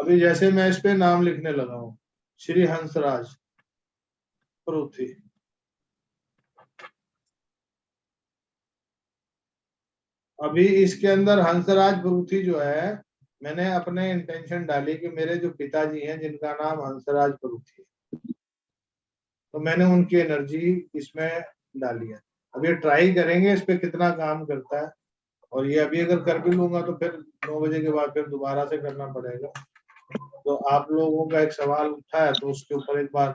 अभी जैसे मैं इस पे नाम लिखने लगा हूँ, श्री हंसराज परूथी। अभी इसके अंदर हंसराज परूथी जो है, मैंने अपने इंटेंशन डाली कि मेरे जो पिताजी हैं जिनका नाम हंसराज परूथी है, तो मैंने उनकी एनर्जी इसमें डाली है। अब ये ट्राई करेंगे इस पे कितना काम करता है, और ये अभी अगर कर भी लूंगा तो फिर 9 बजे के बाद फिर दोबारा से करना पड़ेगा। तो आप लोगों का एक सवाल उठा है तो उसके ऊपर एक बार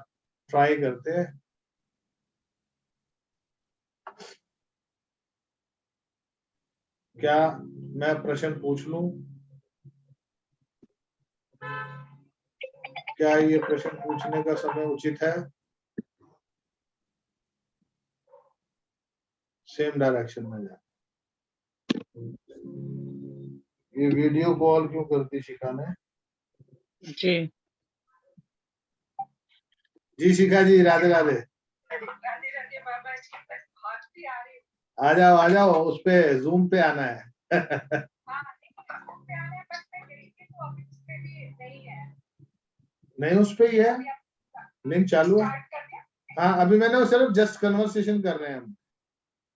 ट्राई करते हैं। क्या मैं प्रश्न पूछ लूं? क्या ये प्रश्न पूछने का समय उचित है? सेम डायरेक्शन में जा। ये वीडियो कॉल क्यों करती शिखा ने? जी जी शिखा जी, राधे राधे। आ जाओ उस पे जूम पे आना है। नहीं उस पे ही है, लिंक चालू है। हाँ अभी मैंने सिर्फ जस्ट कन्वर्सेशन कर रहे हैं हम,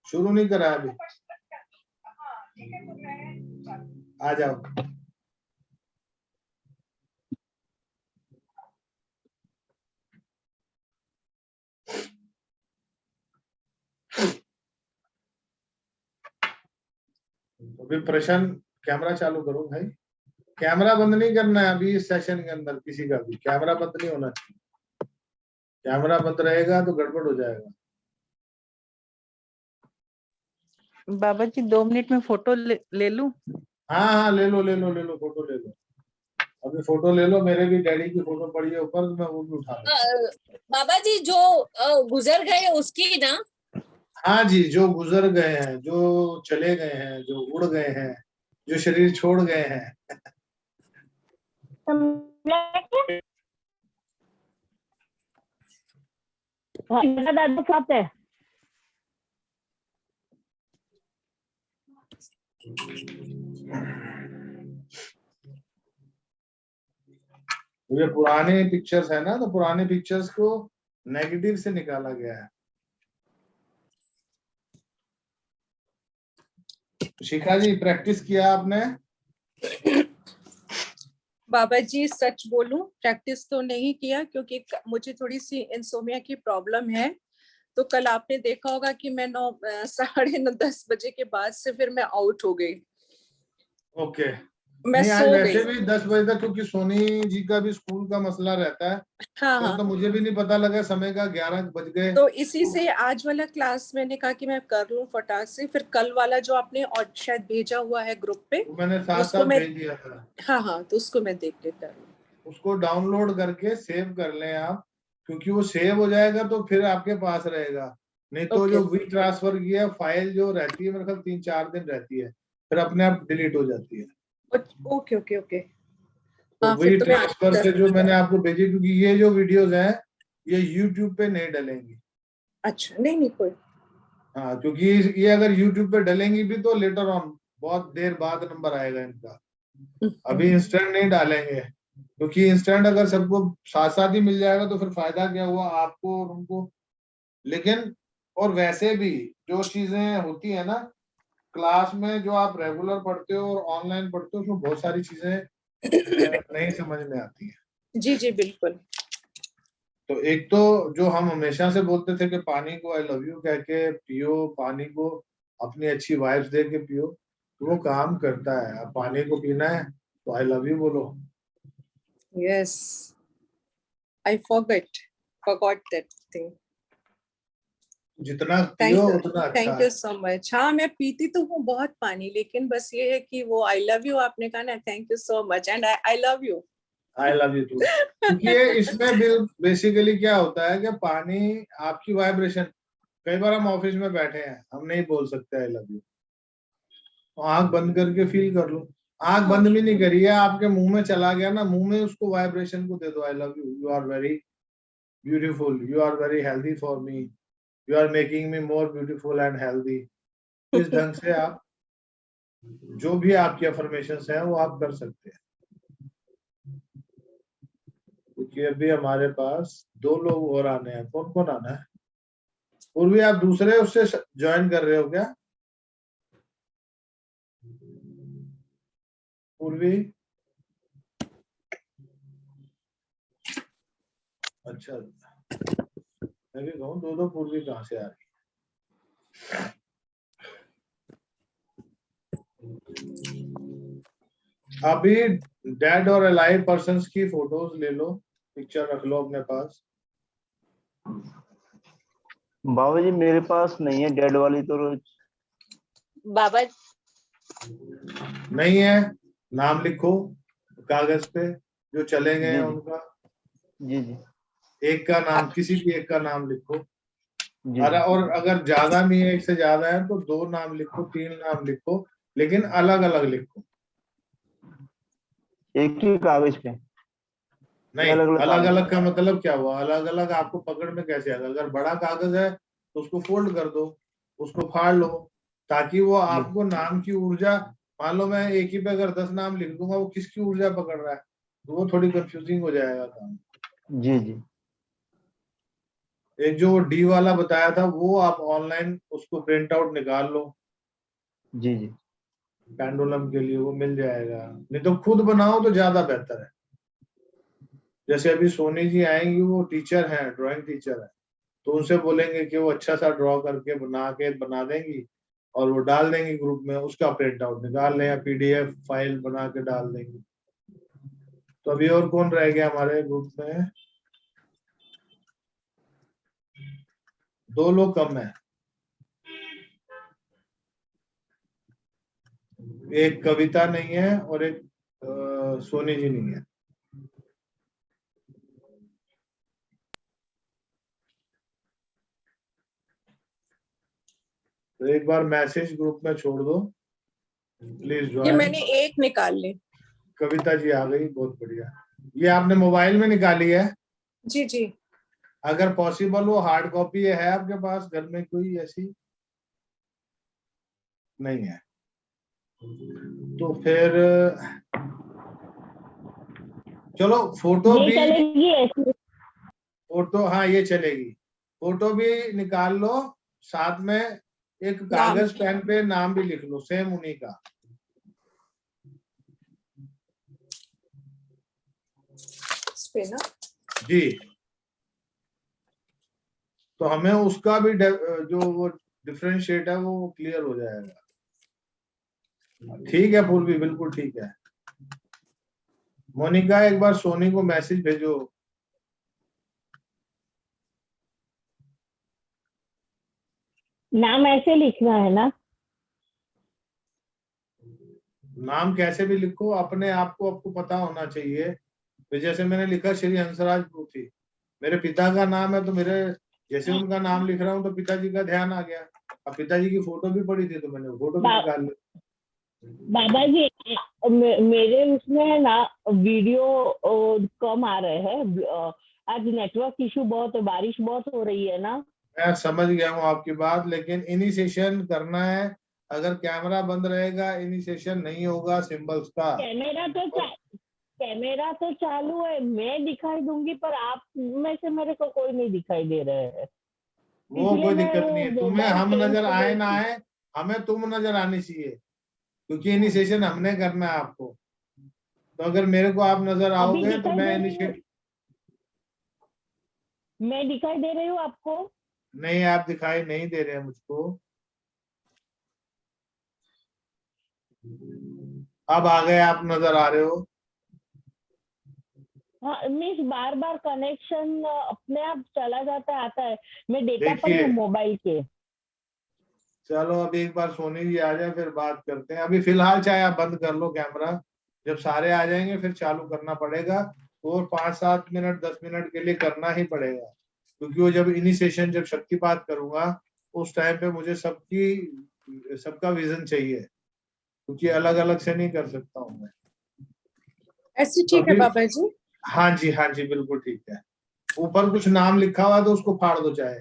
शुरू नहीं करा अभी। आ जाओ। अभी प्रश्न, कैमरा चालू करो भाई। कैमरा बंद नहीं करना है अभी इस सेशन के अंदर, किसी का भी कैमरा बंद नहीं होना चाहिए। कैमरा बंद रहेगा तो गड़बड़ हो जाएगा। बाबा जी 2 मिनट में फोटो ले लूं? हाँ हाँ ले लो फोटो ले लो। अभी फोटो ले लो, मेरे भी डैडी की फोटो पड़ी है ऊपर, तो मैं वो भी उठा लूं। बाबा जी जो गुजर गए उसकी ना? हाँ जी, जो गुजर गए हैं, जो चले गए हैं, जो उड़ गए हैं, जो शरीर छोड़ गए हैं। दादा साथ है। ये पुराने पिक्चर्स है ना, तो पुराने पिक्चर्स को नेगेटिव से निकाला गया है। शिखा जी प्रैक्टिस किया आपने? बाबा जी सच बोलूं, प्रैक्टिस तो नहीं किया क्योंकि मुझे थोड़ी सी इंसोमिया की प्रॉब्लम है। तो कल आपने देखा होगा कि मैं 9:30 बजे के बाद से फिर मैं आउट हो गई। ओके। मैं नहीं आज सो वैसे गई। भी 10 बजे तक, क्योंकि सोनी जी का भी स्कूल का मसला रहता है। हाँ तो हाँ, तो मुझे भी नहीं पता लगा समय का, 11 बज गए। तो इसी से आज वाला क्लास मैंने कहा कि मैं कर लूं फटाक से। फिर कल वाला जो आपने और शायद भेजा हुआ है ग्रुप पे, वो मैंने साथ उसको साथ मैं भेज दिया था। हाँ हाँ, तो उसको मैं देख के कर लूं। उसको डाउनलोड करके सेव कर लें आप, क्योंकि वो सेव हो जाएगा तो फिर आपके पास रहेगा। नहीं तो जो वी ट्रांसफर की है फाइल जो रहती है मेरे ख्याल 3-4 दिन रहती है, फिर अपने आप डिलीट हो जाती है। Okay okay okay. तो हाँ, वी फिर तो मैं ट्रांसफर से जो मैंने आपको भेजी, क्योंकि ये जो वीडियोस हैं ये यूट्यूब पे नहीं डलेंगी। अच्छा, नहीं नहीं कोई। हाँ क्योंकि ये अगर यूट्यूब पे डलेंगी भी तो लेटर ऑन बहुत देर बाद नंबर आएगा इनका। अभी इंस्टेंट नहीं डालेंगे, क्योंकि इंस्टेंट अगर सबको साथ साथ ही मिल जाएगा तो फिर फायदा क्या हुआ आपको और उनको। लेकिन और वैसे भी जो चीजें होती है ना क्लास में, जो आप रेगुलर पढ़ते हो और ऑनलाइन पढ़ते हो, उसमें बहुत सारी चीजें नहीं समझ में आती है। जी जी बिल्कुल। तो एक तो जो हम हमेशा से बोलते थे कि पानी को आई लव यू कह के पियो, पानी को अपनी अच्छी वाइब्स दे के पियो, तो वो काम करता है। अब पानी को पीना है तो आई लव यू बोलो। Yes, I forgot that thing. जितना पियो उतना अच्छा थैंक है। You so much. हाँ मैं पीती तो हूँ बहुत पानी, लेकिन बस ये है कि वो आई लव यू आपने कहा ना, thank you so much and I love you. I love you too. क्योंकि ये इसमें बेसिकली क्या होता है कि पानी आपकी वाइब्रेशन, कई बार हम ऑफिस में बैठे हैं, हम नहीं बोल सकते आई लव यू, तो आंख बंद करके फील कर लो। आंख बंद भी नहीं करी है, आपके मुंह में चला गया ना, मुंह में उसको वाइब्रेशन को दे दो, I love you, you are very beautiful, you are very healthy for me, you are making me more beautiful and healthy. इस ढंग से आप जो भी आपकी अफर्मेशंस हैं वो आप कर सकते हैं। क्योंकि अभी हमारे पास 2 लोग और आने हैं। कौन कौन आना है? पूर्वी, आप दूसरे उससे ज्वाइन कर रहे हो क्या? पूर्वी, अच्छा, मैं भी कहूँ 2 पूर्वी कहाँ से आ रही है? अभी डेड और अलाइव पर्सन्स की फोटोज ले लो, पिक्चर रख लो अपने पास। बाबा जी मेरे पास नहीं है डेड वाली तो। बाबा नहीं है? नाम लिखो कागज पे जो चले गए हैं जी, जी। उनका। जी जी एक का नाम, किसी भी एक का नाम लिखो। जी और अगर ज्यादा नहीं है, 1 से ज्यादा है तो 2 नाम लिखो, 3 नाम लिखो, लेकिन अलग अलग लिखो। एक ही कागज पे? नहीं, अलग अलग अलग कागज अलग पे? का मतलब क्या हुआ? अलग अलग आपको पकड़ में कैसे आएगा? अगर बड़ा कागज है तो उसको फोल्ड कर दो, उसको फाड़ लो, ताकि वो जी आपको नाम की ऊर्जा, मान लो मैं एक ही पे अगर 10 नाम लिख दूंगा, वो किसकी ऊर्जा पकड़ रहा है, तो वो थोड़ी कंफ्यूजिंग हो जाएगा काम। जी जी एक जो डी वाला बताया था वो आप ऑनलाइन उसको प्रिंट आउट निकाल लो, जी जी पेंडुलम के लिए वो मिल जाएगा। नहीं तो खुद बनाओ तो ज्यादा बेहतर है। जैसे अभी सोनी जी आएंगी, वो टीचर हैं, ड्राइंग टीचर है, तो उनसे बोलेंगे कि वो अच्छा सा ड्रॉ करके बना देंगी और वो डाल देंगी ग्रुप में, उसका प्रिंट आउट निकाल लें या पीडीएफ फाइल बना के डाल देंगी। तो अभी और कौन रह गया हमारे ग्रुप में? 2 लोग कम है। एक कविता नहीं है और एक सोनी जी नहीं है। तो एक बार मैसेज ग्रुप में छोड़ दो, प्लीज ये ज्वाइन। मैंने एक निकाल ली। कविता जी आ गई, बहुत बढ़िया। ये आपने मोबाइल में निकाली है? जी जी अगर पॉसिबल हो हार्ड कॉपी है आपके पास घर में कोई ऐसी? नहीं है तो फिर चलो फोटो ये भी, चलेगी ऐसी? फोटो, हाँ ये चलेगी। फोटो भी निकाल लो, साथ में एक नाम कागज पेन पे नाम भी लिख लो, सेम उन्हीं का। इस पे ना। जी, तो हमें उसका भी जो वो डिफरेंशिएट है वो क्लियर हो जाएगा। ठीक है पूर्वी, बिल्कुल ठीक है। मोनिका एक बार सोनी को मैसेज भेजो। नाम ऐसे लिखना है ना? नाम कैसे भी लिखो, अपने आप को आपको पता होना चाहिए। तो जैसे मैंने लिखा श्री हंसराज पृथ्वी, मेरे पिता का नाम है, तो मेरे जैसे उनका नाम लिख रहा हूँ तो पिताजी का ध्यान आ गया। अब पिताजी की फोटो भी पड़ी थी तो मैंने वो फोटो भी बा- निकाल ली। बाबा जी मेरे उसमें है ना वीडियो कम आ रहे हैं। आज नेटवर्क इशू बहुत है, बारिश बहुत हो रही है ना। मैं समझ गया हूँ आपकी बात, लेकिन इनिशिएशन करना है। अगर कैमरा बंद रहेगा, इनिशिएशन नहीं होगा सिंबल्स का। कैमरा तो चालू है, मैं दिखाई दूंगी पर आप में से मेरे को कोई नहीं दिखाई दे रहे हैं। वो इसलिए कोई मैं दिक्कत नहीं है, वो तुम्हें वेबकैम हम चेंज नजर कर आए रही ना थी। आए, हमें तुम नजर आनी चाहिए, क्योंकि इनिशिएशन हमने करना है आपको। तो अगर मेरे को आप नजर अभी आओगे तो दिखाई मैं दे रही हूँ? इनिशिएट। मैं दिखाई दे रही हूँ आपको? नहीं, आप दिखाई नहीं दे रहे हैं मुझको। अब आ गए, आप नजर आ रहे हो। हाँ, मीन्स बार बार कनेक्शन अपने आप चला जाता है, आता है। मैं डेटा पर देखिए, हूँ मोबाइल के। चलो अभी एक बार सोनी जी आ जाए फिर बात करते हैं। अभी फिलहाल चाहे आप बंद कर लो कैमरा, जब सारे आ जाएंगे फिर चालू करना पड़ेगा। और 5-7 मिनट 10 मिनट के लिए करना ही पड़ेगा, क्योंकि वो जब इनिशिएशन, जब शक्तिपात करूंगा उस टाइम पे मुझे सबका विजन चाहिए, क्योंकि अलग अलग से नहीं कर सकता हूँ मैं। ऐसे तो ठीक है अभी, बाबा जी? हाँ जी, हाँ जी, बिल्कुल ठीक है। ऊपर कुछ नाम लिखा हुआ है तो उसको फाड़ दो चाहे।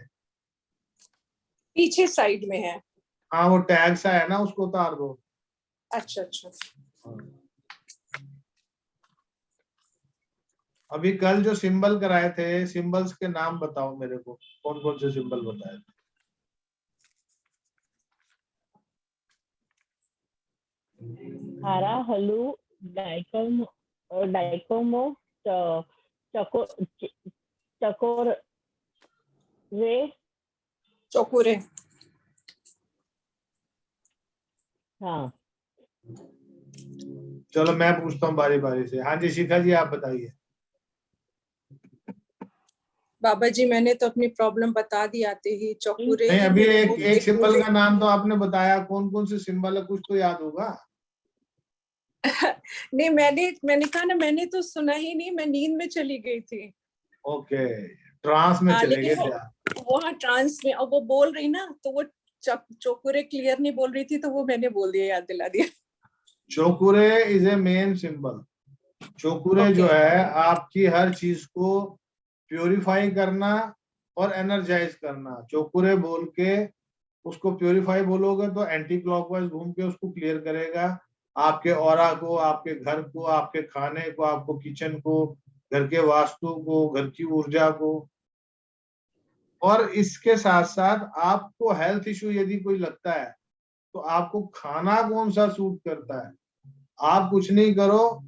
पीछे साइड में है। हाँ, वो टैग सा है ना, उसको उतार दो। अच्छा अच्छा। अभी कल जो सिंबल कराए थे, सिंबल्स के नाम बताओ मेरे को, कौन कौन से सिंबल बताए थे? हरा, हलू, डाइकोमो, चको, चकोर रे, चौकुरे। हाँ। चलो मैं पूछता हूँ बारी बारी से। हाँ जी शिखा जी आप बताइए। बाबा जी मैंने तो अपनी प्रॉब्लम बता दी आते ही, चौकुरे नहीं ही अभी मेरे को एक सिंबल का नाम तो आपने बताया, कौन कौन से सिंबल है कुछ तो याद होगा। नहीं मैंने कहा ना, मैंने तो सुना ही नहीं, मैं नींद में चली गई थी। ओके, ट्रांस में चले गए लेकिन थे आप। वो हाँ ट्रांस में, और वो बोल रही ना तो वो चौकुरे क्लियर नहीं बोल रही थी, तो वो मैंने बोल दिया, याद दिला दिया। चौकुरे इज ए मेन सिंबल। चौकुरे जो है आपकी हर चीज को प्योरीफाई करना और एनर्जाइज करना। चौकुरे बोल के उसको प्योरीफाई बोलोगे तो एंटी क्लॉकवाइज घूम के उसको क्लियर करेगा, आपके ऑरा को, आपके घर को, आपके खाने को, आपको किचन को, घर के वास्तु को, घर की ऊर्जा को। और इसके साथ साथ आपको हेल्थ इश्यू यदि कोई लगता है तो आपको खाना कौन सा सूट करता है, आप कुछ नहीं करो,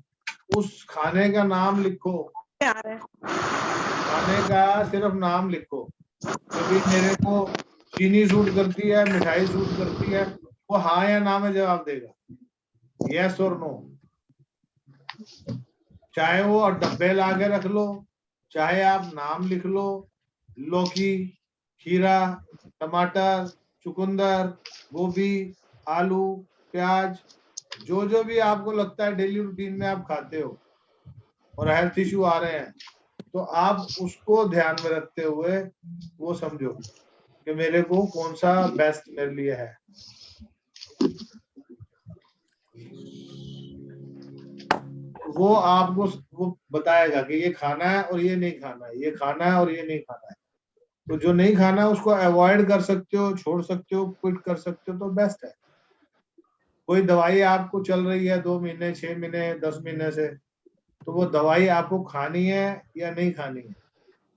उस खाने का नाम लिखो, खाने का सिर्फ नाम लिखो। कभी मेरे को चीनी सूट करती है, मिठाई सूट करती है, वो हाँ या ना में जवाब देगा, यस और नो। चाहे वो डब्बे ला के रख लो, चाहे आप नाम लिख लो, लौकी, खीरा, टमाटर, चुकंदर, गोभी, आलू, प्याज, जो जो भी आपको लगता है डेली रूटीन में आप खाते हो और हेल्थ इश्यू आ रहे हैं, तो आप उसको ध्यान में रखते हुए वो समझो कि मेरे को कौन सा बेस्ट मेरे लिए है। वो आपको वो बताएगा कि ये खाना है और ये नहीं खाना है, ये खाना है और ये नहीं खाना है। तो जो नहीं खाना है उसको अवॉइड कर सकते हो, छोड़ सकते हो, क्विट कर सकते हो, तो बेस्ट है। कोई दवाई आपको चल रही है 2 महीने, 6 महीने, 10 महीने से, तो वो दवाई आपको खानी है या नहीं खानी है,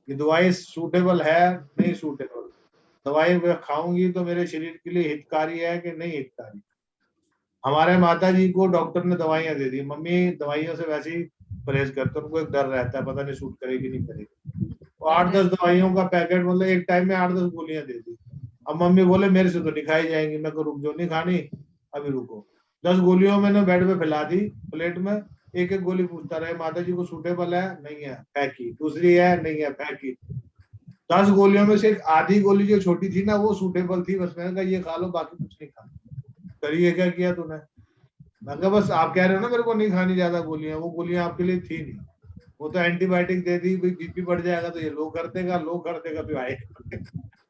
ये दवाई सूटेबल है नहीं सूटेबल, दवाई मैं खाऊंगी तो मेरे शरीर के लिए हितकारी है कि नहीं हितकारी। हमारे माता जी को डॉक्टर ने दवाइयां दे दी, मम्मी दवाइयों से वैसे ही परहेज करते, उनको एक डर रहता है पता नहीं सूट करेगी नहीं करेगी। तो 8-10 दवाइयों का पैकेट, मतलब एक टाइम में 8-10 गोलियां दे दी। अब मम्मी बोले मेरे से तो नहीं खाई जाएंगी, मैं को रुक जाओ, नहीं खानी अभी रुको। 10 गोलियों मैंने बेड पे फैला दी प्लेट में, एक एक गोली पूछता रहे, माता जी को सूटेबल है नहीं है फेंकी, दूसरी है नहीं है फेंकी। 10 गोलियों में से एक आधी गोली जो छोटी थी ना वो सूटेबल थी, बस मैंने कहा ये खा लो बाकी कुछ नहीं खाना। करिए क्या किया तूने, मैं कहा बस आप कह रहे हो ना मेरे को नहीं खानी ज्यादा गोलियां, वो गोलियां आपके लिए थी नहीं, वो तो एंटीबायोटिक दे दी, कोई बीपी बढ़ जाएगा तो ये लो कर देगा, लो कर देगा तो आएगा।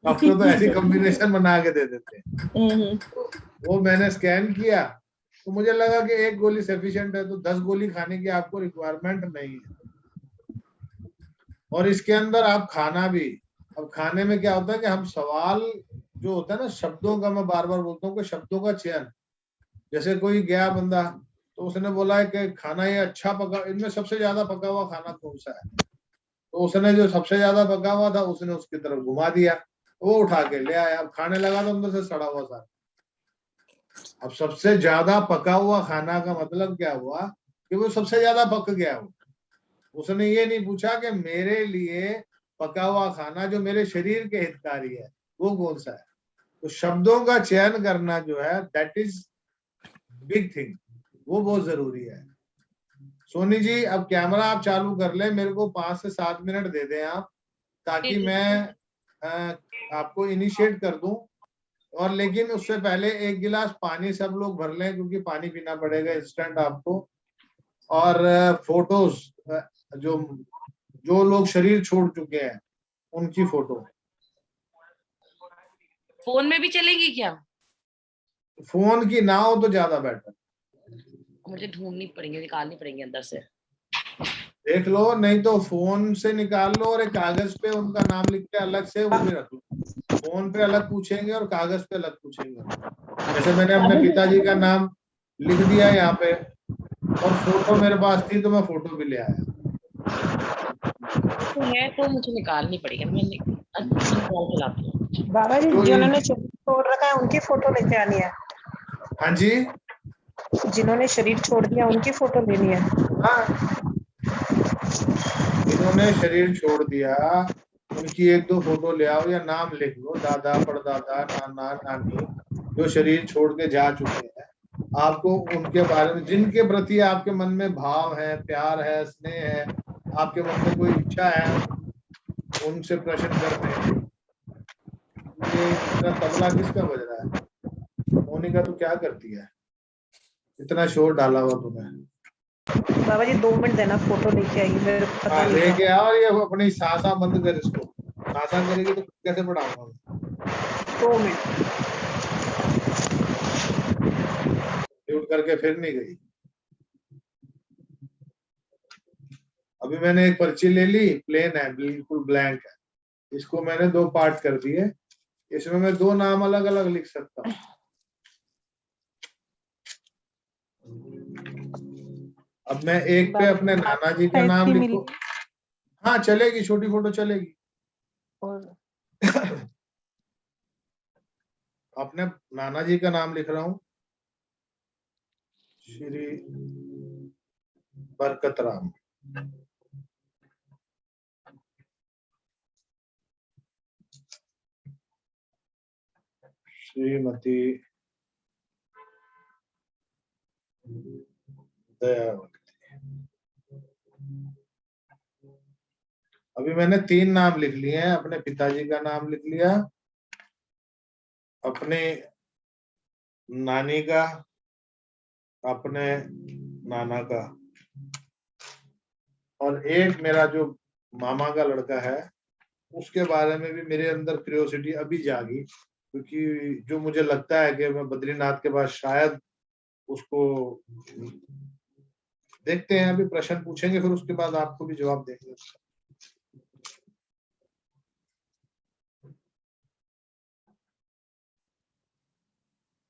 डॉक्टर तो ऐसी कॉम्बिनेशन बना के दे देते हैं। वो मैंने स्कैन किया तो मुझे लगा कि एक गोली सफिशिएंट है, तो 10 गोली खाने की आपको रिक्वायरमेंट नहीं है। और इसके अंदर आप खाना भी, अब खाने में क्या होता है कि हम सवाल जो होता है ना शब्दों का, मैं बार बार बोलता हूँ कि शब्दों का चयन, जैसे कोई गया बंदा तो उसने बोला है कि खाना ये अच्छा पका, इनमें सबसे ज्यादा पका हुआ खाना कौन सा है, तो उसने जो सबसे ज्यादा पका हुआ था उसने उसकी तरफ घुमा दिया, वो उठा के ले आया, अब खाने लगा तो अंदर से सड़ा हुआ था। अब सबसे ज्यादा पका हुआ खाना का मतलब क्या हुआ कि वो सबसे ज्यादा पक गया हो। उसने ये नहीं पूछा कि मेरे लिए पका हुआ खाना जो मेरे शरीर के हितकारी है वो कौन सा है। तो शब्दों का चयन करना जो है दैट इज बिग थिंग, वो बहुत जरूरी है। सोनी जी अब कैमरा आप चालू कर ले, मेरे को 5 से 7 मिनट दे दें आप, ताकि मैं आपको इनिशिएट कर दूं। और लेकिन उससे पहले एक गिलास पानी सब लोग भर लें, क्योंकि पानी पीना पड़ेगा इंस्टेंट आपको। और फोटोज जो जो लोग शरीर छोड़ चुके हैं उनकी फोटो। फोन में भी चलेगी क्या? फोन की ना हो तो ज्यादा बेटर, मुझे ढूंढनी पड़ेंगे, निकालनी पड़ेंगे अंदर से। देख लो, नहीं तो फोन से निकाल लो और एक कागज पे उनका नाम लिख के अलग से वो भी रख लो। फोन पे अलग पूछेंगे और कागज पे अलग पूछेंगे। जैसे मैंने अपने पिताजी का नाम लिख दिया यहाँ पे और फोटो मेरे पास थी तो मैं फोटो भी ले आया। तो है तो मुझे निकालनी पड़ेगी, मैं निकाल के लाती हूँ। बाबा जी तो जिन्होंने शरीर छोड़ रखा है उनकी फोटो लेके आनी है। हाँ जी, जिन्होंने शरीर छोड़ दिया उनकी फोटो लेनी है। हाँ, जिन्होंने शरीर छोड़ दिया उनकी एक दो फोटो ले आओ, या नाम लिख लो, दादा परदादा नाना नानी जो शरीर छोड़ के जा चुके हैं। आपको उनके बारे में, जिनके प्रति आपके मन में भाव है, प्यार है, स्नेह है, आपके मन में कोई इच्छा है उनसे प्रश्न करने की। ये इतना तबला किसका बज रहा है? मोनिका तो क्या करती है, इतना शोर डाला हुआ तुमने। बाबा जी 2 मिनट देना, फोटो लेके आई, मेरे को पता नहीं लेके था। आओ, और ये अपनी सासा बंद कर, इसको सासा करेगी तो कैसे पढ़ाऊंगा मैं? 2 मिनट। म्यूट करके फिर नहीं गई। अभी मैंने एक पर्ची ले ली, प्लेन है, बिल्कुल ब्लैंक है, इसको मैंने 2 पार्ट कर दिए, इसमें मैं 2 नाम अलग अलग लिख सकता हूँ। अब मैं एक पे अपने नाना जी का नाम लिखूं। हाँ चलेगी, छोटी फोटो चलेगी। और अपने नाना जी का नाम लिख रहा हूँ, श्री बरकत राम। श्रीमती दयावती। अभी मैंने 3 नाम लिख लिए हैं, अपने पिताजी का नाम लिख लिया, अपने नानी का, अपने नाना का, और एक मेरा जो मामा का लड़का है उसके बारे में भी मेरे अंदर क्यूरियोसिटी अभी जागी, क्योंकि जो मुझे लगता है कि मैं बद्रीनाथ के बाद शायद उसको देखते हैं। अभी प्रश्न पूछेंगे, फिर उसके बाद आपको भी जवाब देंगे।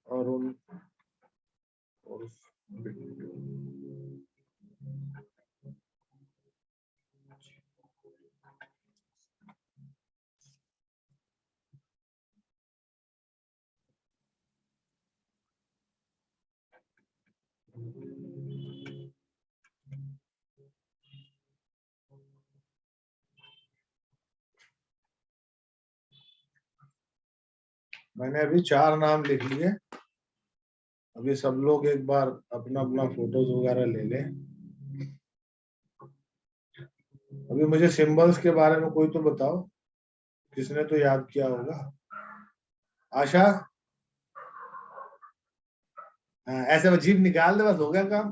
और उन और मैंने अभी 4 नाम लिख लिए। अभी सब लोग एक बार अपना अपना फोटोज वगैरह ले लें। अभी मुझे सिंबल्स के बारे में कोई तो बताओ, किसने तो याद किया होगा। आशा, हाँ, ऐसे अजीब निकाल दे, बस हो गया काम,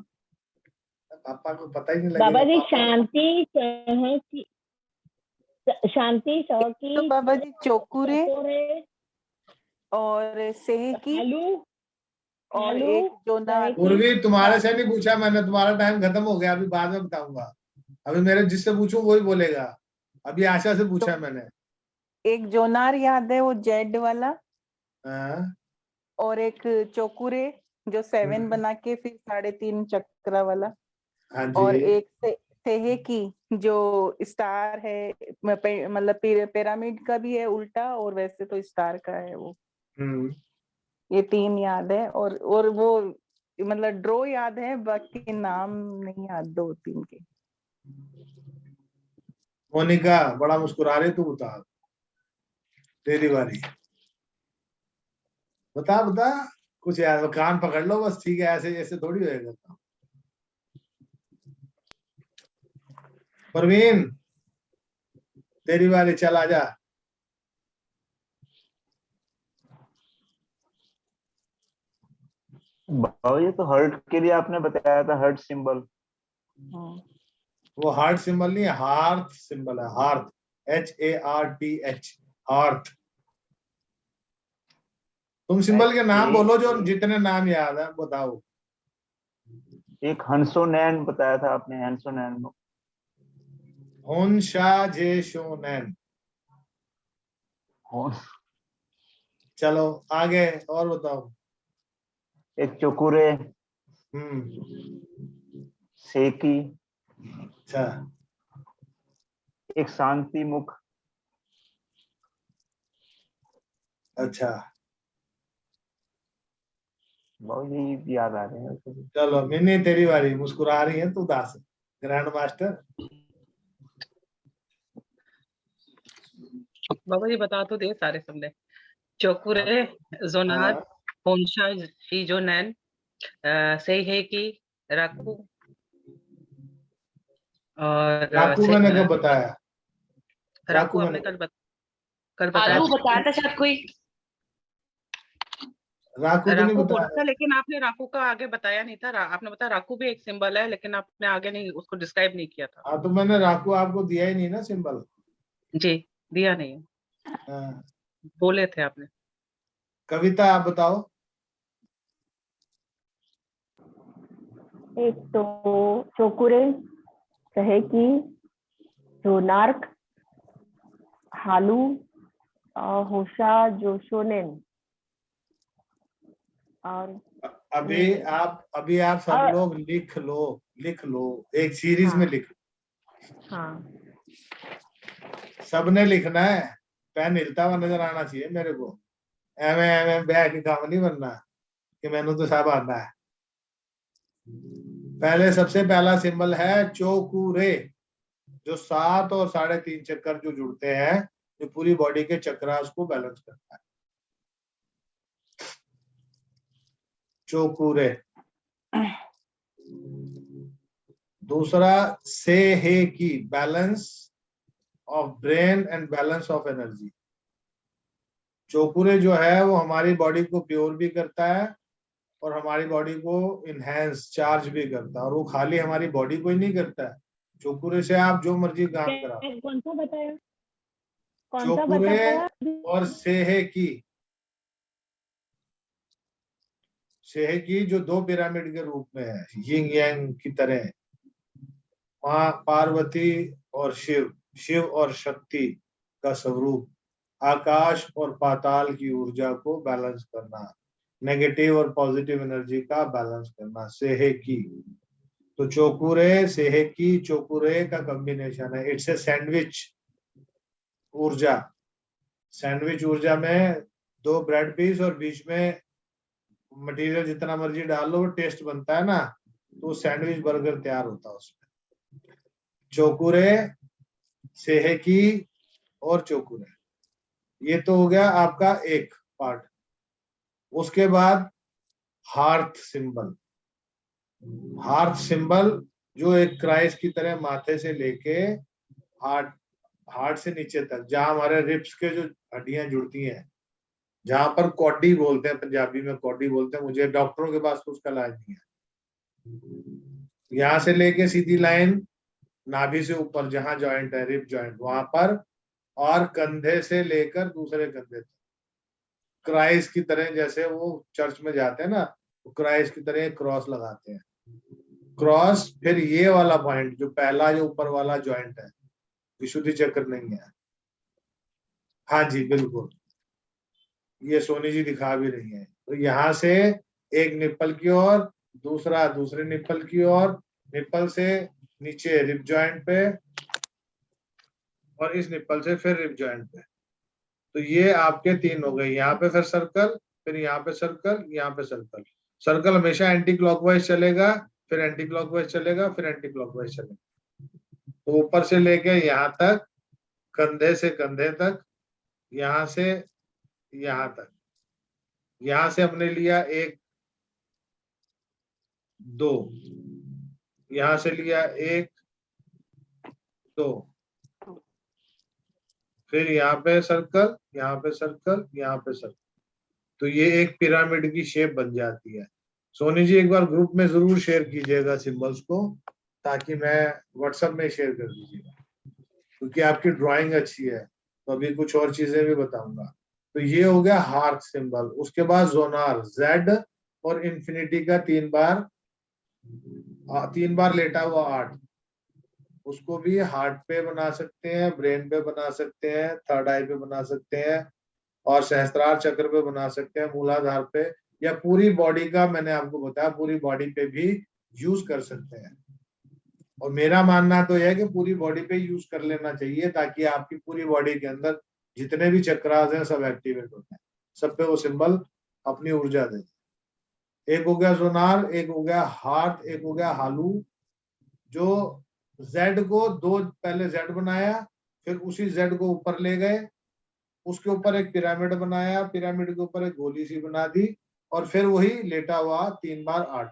पापा को पता ही नहीं लगेगा। बाबा जी शांति सहकी, शांति सहकी तो बाबा जी चोकुरे चकोरे और सेहकी आलू और आलू एक जोनार। पूर्वी, तुम्हारे से नहीं पूछा मैंने, तुम्हारा टाइम खत्म हो गया, अभी बाद में बताऊंगा। अभी मेरे जिससे पूछूं वही बोलेगा। अभी आशा से पूछा मैंने। एक जोनार याद है, वो जेड वाला। हाँ, और एक चोकुरे जो 7 बना के फिर 3.5 चक्रा वाला। हाँ जी। और एक सेहेकी जो स्टार है, मतलब पिरामिड का भी है उल्टा, और वैसे तो स्टार का है वो। ये 3 याद है, और वो मतलब ड्रॉ याद है, बाकी नाम नहीं याद 2-3 के। मोनिका बड़ा मुस्कुरा रही, तू बता, तेरी बारी, बता बता कुछ यार, कान पकड़ लो बस, ठीक है, ऐसे ऐसे थोड़ी होएगा। परवीन तेरी बारी, चल आजा। बाबा ये तो हर्ट के लिए आपने बताया था, हर्ट सिंबल। वो हार्ट सिंबल नहीं है, हार्थ सिंबल है, हार्थ, HARTH, हार्थ। तुम सिंबल के नाम बोलो, जो जितने नाम याद है बताओ। एक हंसोनैन बताया था आपने, हंसोनैन। होनशाजेशोनैन। चलो आगे और बताओ। एक चोकुरे, हम्म, सेकी, अच्छा, एक शांति मुख। अच्छा बहुत यही याद आ रहे हैं। चलो मिनी तेरी बारी, मुस्कुरा रही है तू दास ग्रैंड मास्टर। बाबा जी बता तो दे सारे सबने। चोकुरे, जोनार, हाँ, होंशा, जो नैन, सेहेकी, राकू और राकू मैंने कब बताया? राकू मैंने आपने कल बताया। आलू बताया था शायद कोई। राकू तो नहीं राकू बोला बताया। था, लेकिन आपने राकू का आगे बताया नहीं था। आपने बताया राकू भी एक सिंबल है, लेकिन आपने आगे नहीं उसको डिस्क्राइब नहीं किया था। हाँ तो मैंने राकू आपको दिया ही नहीं ना सिंबल। जी दिया नहीं, हाँ। बोले थे आपने। कविता आप बताओ। एक तो चोकुरे, सहेकी, जोनार्क, हालू, होशा, जोशोनेन और अभी आप सब लोग लिख लो एक सीरीज में लिख लो। हाँ सबने लिखना है, पेन हिलता हुआ नजर आना चाहिए मेरे को। एवे एवे बैग के काम नहीं बनना कि मैंने तो सब आता है। पहले सबसे पहला सिंबल है चोकुरे, जो 7 और 3.5 चक्कर जो जुड़ते हैं, जो पूरी बॉडी के चक्रास को बैलेंस करता है। चोकुरे। दूसरा सेहेकी, balance of brain and balance of energy. चोकुरे जो है वो हमारी बॉडी को प्योर भी करता है और हमारी बॉडी को इनहेंस चार्ज भी करता है, और वो खाली हमारी बॉडी को ही नहीं करता है। चोकुरे से आप जो मर्जी काम कराओ। कौन सा बताया? कौन सा चोकुरे बताया? और सेहेकी, सेहेकी जो 2 पिरामिड के रूप में है, यिंग यांग की तरह। माँ पार्वती और शिव, शिव और शक्ति का स्वरूप, आकाश और पाताल की ऊर्जा को बैलेंस करना, नेगेटिव और पॉजिटिव एनर्जी का बैलेंस करना, सेहेकी। तो चोकुरे सेहेकी चोकुरे का कॉम्बिनेशन है। इट्स ए सैंडविच ऊर्जा। सैंडविच ऊर्जा में 2 ब्रेड पीस और बीच में मटेरियल जितना मर्जी डाल लो, टेस्ट बनता है ना, तो सैंडविच बर्गर तैयार होता है उसमें। चोकुरे, सेहेकी और चोकुरे, ये तो हो गया आपका एक पार्ट। उसके बाद हार्ट सिंबल। हार्ट सिंबल जो एक क्राइस्ट की तरह माथे से लेके हार्ट से नीचे तक, जहां हमारे रिब्स के जो हड्डियां जुड़ती हैं, जहां पर कॉडी बोलते हैं, पंजाबी में कॉडी बोलते हैं, मुझे डॉक्टरों के पास तो उसका इलाज नहीं है। यहाँ से लेके सीधी लाइन नाभि से ऊपर जहां जॉइंट है, रिब जॉइंट, वहां पर, और कंधे से लेकर दूसरे कंधे तक क्राइस्ट की तरह, जैसे वो चर्च में जाते हैं ना, तो क्राइस्ट की तरह क्रॉस लगाते हैं। क्रॉस, फिर ये वाला पॉइंट जो पहला जो ऊपर वाला जॉइंट है, विशुद्धि चक्र नहीं है। हाँ जी बिल्कुल, ये सोनी जी दिखा भी रही है। तो यहाँ से एक निप्पल की ओर, दूसरा दूसरे निप्पल की ओर, निप्पल से नीचे रिब जॉइंट पे, और इस निप्पल से फिर रिब जॉइंट पे। तो ये आपके 3 हो गए। यहाँ पे फिर सर्कल, फिर यहाँ पे सर्कल, यहाँ पे सर्कल। सर्कल हमेशा एंटी क्लॉकवाइज चलेगा, फिर एंटी क्लॉकवाइज चलेगा, फिर एंटी क्लॉकवाइज चलेगा। तो ऊपर से लेके यहाँ तक, कंधे से कंधे तक, यहाँ से यहाँ तक। यहाँ से हमने लिया 1 2, यहाँ से लिया 1 2, फिर यहाँ पे सर्कल, यहाँ पे सर्कल, यहाँ पे सर्कल। तो ये एक पिरामिड की शेप बन जाती है। सोनी जी एक बार ग्रुप में जरूर शेयर कीजिएगा सिंबल्स को, ताकि मैं व्हाट्सएप में शेयर कर दीजिएगा, क्योंकि आपकी ड्राइंग अच्छी है। तो अभी कुछ और चीजें भी बताऊंगा। तो ये हो गया हार्ट सिंबल। उसके बाद जोनार, जेड और इंफिनिटी का 3 बार लेटा हुआ 8, उसको भी हार्ट पे बना सकते हैं, ब्रेन पे बना सकते हैं, थर्ड आई पे बना सकते हैं, और सहस्त्रार चक्र पे बना सकते हैं, मूलाधार पे, या पूरी बॉडी का, मैंने आपको बताया पूरी बॉडी पे भी यूज कर सकते हैं। और मेरा मानना तो यह है कि पूरी बॉडी पे यूज कर लेना चाहिए, ताकि आपकी पूरी बॉडी के अंदर जितने भी चक्रास हैं सब एक्टिवेट होते हैं, सब पे वो सिंबल अपनी ऊर्जा देते। एक हो गया जोनार, एक हो गया हार्ट, एक हो गया हालू। जो जेड को दो पहले जेड बनाया, फिर उसी जेड को ऊपर ले गए, उसके ऊपर एक पिरामिड बनाया, पिरामिड के ऊपर एक गोली सी बना दी, और फिर वही लेटा हुआ 3 बार 8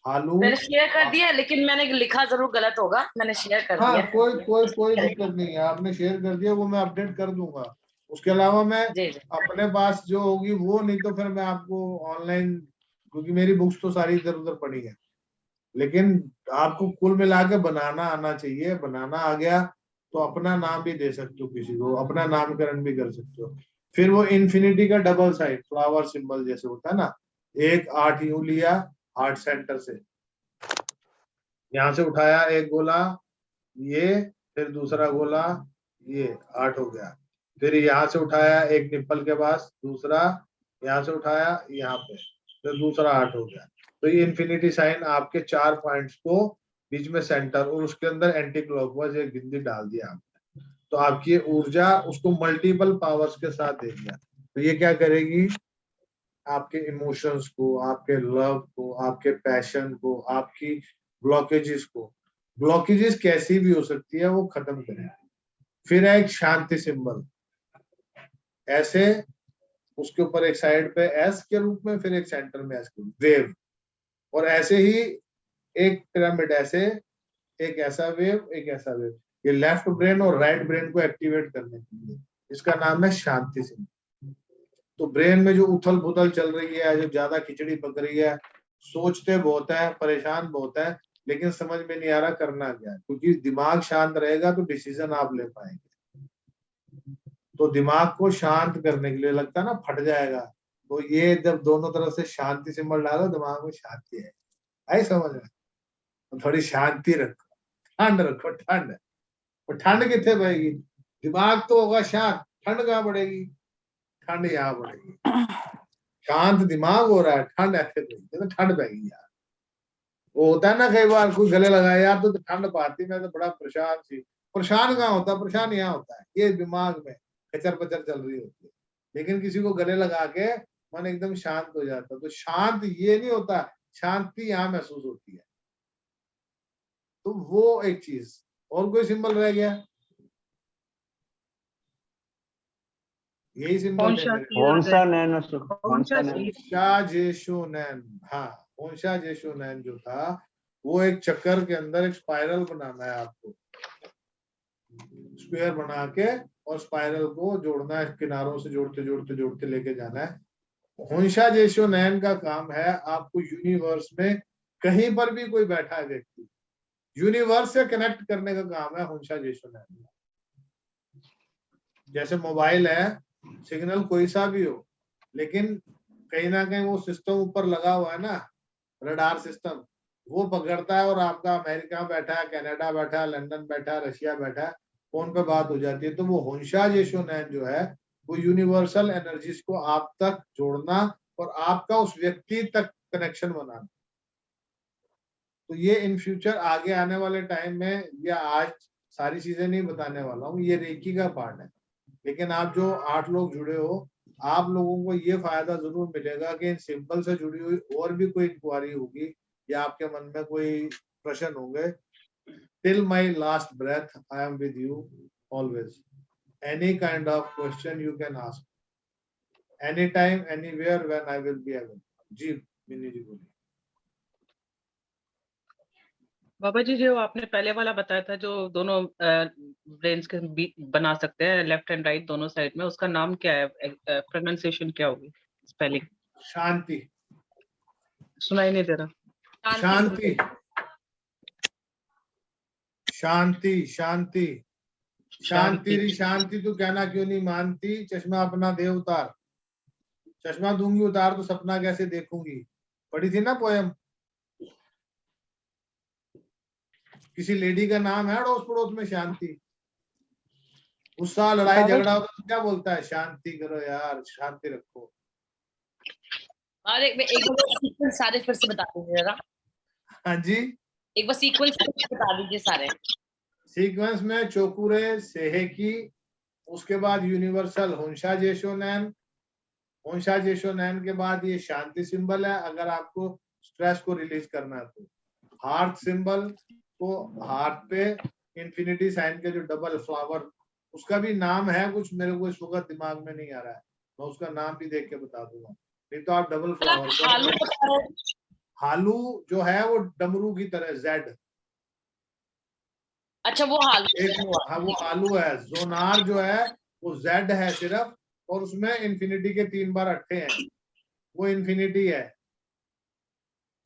हालू। मैंने शेयर कर दिया, लेकिन मैंने लिखा जरूर गलत होगा, मैंने शेयर कर हाँ, दिया। कोई दिक्कत नहीं है, आपने शेयर कर दिया, वो मैं अपडेट कर दूंगा। उसके अलावा मैं जी जी अपने पास जो होगी वो, नहीं तो फिर मैं आपको ऑनलाइन, क्योंकि मेरी बुक्स तो सारी इधर उधर पड़ी है, लेकिन आपको कुल मिला के बनाना आना चाहिए। बनाना आ गया तो अपना नाम भी दे सकते हो किसी को, अपना नामकरण भी कर सकते हो। फिर वो इन्फिनिटी का डबल साइड फ्लावर सिंबल जैसे होता है ना, एक 8 यूं लिया हार्ट सेंटर से, यहां से उठाया एक गोला ये, फिर दूसरा गोला ये, 8 हो गया। फिर यहाँ से उठाया एक निप्पल के पास, दूसरा यहाँ से उठाया यहाँ पे, फिर दूसरा 8 हो गया। तो ये इन्फिनिटी साइन आपके 4 पॉइंट्स को बीच में सेंटर, और उसके अंदर एंटी क्लॉकवाइज एक बिंदी डाल दिया आपने, तो आपकी ऊर्जा उसको मल्टीपल पावर्स के साथ दे दिया। तो ये क्या करेगी, आपके इमोशंस को, आपके लव को, आपके पैशन को, आपकी ब्लॉकेजेस कैसी भी हो सकती है वो खत्म करेगी। फिर है एक शांति सिंबल, ऐसे उसके ऊपर एक साइड पे एस के रूप में, फिर एक सेंटर में एस के रूप वेव, और ऐसे ही एक पिरामिड, ऐसे एक ऐसा वेव, एक ऐसा वेव। ये लेफ्ट ब्रेन और राइट ब्रेन को एक्टिवेट करने के लिए, इसका नाम है शांति सिंबल। तो ब्रेन में जो उथल पुथल चल रही है, जो ज्यादा खिचड़ी पक रही है, सोचते बहुत है, परेशान बहुत है, लेकिन समझ में नहीं आ रहा करना क्या है, क्योंकि दिमाग शांत रहेगा तो डिसीजन आप ले पाएंगे। तो दिमाग को शांत करने के लिए, लगता है ना फट जाएगा, तो ये जब दोनों तरफ से शांति सिंबल डालो, दिमाग में शांति है, आई समझ में। तो थोड़ी शांति रखो, ठंड रखो, ठंड। और ठंड कितने पड़ेगी, दिमाग तो होगा शांत, ठंड कहाँ पड़ेगी, ठंड यहाँ पड़ेगी। शांत दिमाग हो रहा है, ठंड ऐसे पड़ेगी, तो ठंड पड़ेगी यार। वो होता है ना कई बार कोई गले लगाया यार तो ठंड पाती, मैं तो बड़ा परेशान थी। परेशान कहाँ होता है, परेशान यहाँ होता है, ये दिमाग में कचर पचर चल रही होती है। लेकिन किसी को गले लगा के मन एकदम शांत हो जाता है। तो शांत ये नहीं होता, शांति यहाँ महसूस होती है। तो वो एक चीज। और कोई सिंबल रह गया, यही सिंबल हाँ, ओंशाजेशोनैन जो था, वो एक चक्कर के अंदर एक स्पाइरल बनाना है आपको, स्क्वायर बना के, और स्पाइरल को जोड़ना है, किनारों से जोड़ते जोड़ते जोड़ते लेके जाना है। ओंशाजेशोनैन का काम है आपको यूनिवर्स में कहीं पर भी कोई बैठा है व्यक्ति, यूनिवर्स से कनेक्ट करने का काम है ओंशाजेशोनैन। जैसे मोबाइल है, सिग्नल कोई सा भी हो, लेकिन कहीं ना कहीं वो सिस्टम ऊपर लगा हुआ है ना, रडार सिस्टम, वो पकड़ता है, और आपका अमेरिका बैठा है, कनाडा बैठा है, लंदन बैठा है, रशिया बैठा है, फोन पे बात हो जाती है। तो वो ओंशाजेशोनैन जो है, वो यूनिवर्सल एनर्जीज को आप तक जोड़ना और आपका उस व्यक्ति तक कनेक्शन बनाना। तो ये इन फ्यूचर आगे आने वाले टाइम में, या आज सारी चीजें नहीं बताने वाला हूँ, ये रेकी का पार्ट है। लेकिन आप जो 8 लोग जुड़े हो, आप लोगों को ये फायदा जरूर मिलेगा कि इन सिंबल से जुड़ी हुई और भी कोई इंक्वायरी होगी, या आपके मन में कोई प्रश्न होंगे, till my last breath I am with you always. Any kind of question you can ask any time anywhere when I will be available. जी मिनी जी बोलिए। बाबा जी, जो आपने पहले वाला बताया था, जो दोनों ब्रेन्स के बना सकते हैं, लेफ्ट एंड राइट दोनों साइड में, उसका नाम क्या है, प्रोनाउंसिएशन क्या होगी, स्पेलिंग? शांति। सुनाई नहीं दे रहा। शांति शांति शांति शांति री शांति, तू कहना क्यों नहीं मानती, चश्मा अपना दे उतार, चश्मा दूंगी उतार तो सपना कैसे देखूंगी, पढ़ी थी ना पोयम। किसी लेडी का नाम है अड़ोस पड़ोस में शांति, गुस्सा लड़ाई झगड़ा होता तो क्या बोलता है, शांति करो यार, शांति रखो। और एक सारे फिर से बता दीजिए जरा। हाँ जी, एक बार सीक्वेंस बता दीजिए सारे। सीक्वेंस में चोकुरे सेहेकी, उसके बाद यूनिवर्सल होंशा जेशोनैन, होंशा जेशोनैन के बाद ये शांति सिंबल है अगर आपको स्ट्रेस को रिलीज करना है तो। हार्ट सिंबल को हार्ट पे इंफिनिटी साइन के जो डबल फ्लावर, उसका भी नाम है कुछ, मेरे को इस वक्त दिमाग में नहीं आ रहा है, मैं उसका नाम भी देख के बता दूंगा, नहीं तो आप डबल फ्लावर। हालू जो है वो डमरू की तरह जेड। अच्छा वो हालू, हाँ वो हालू है। जोनार जो है वो जेड है सिर्फ, और उसमें इंफिनिटी के 3 बार अट्ठे हैं, वो इंफिनिटी है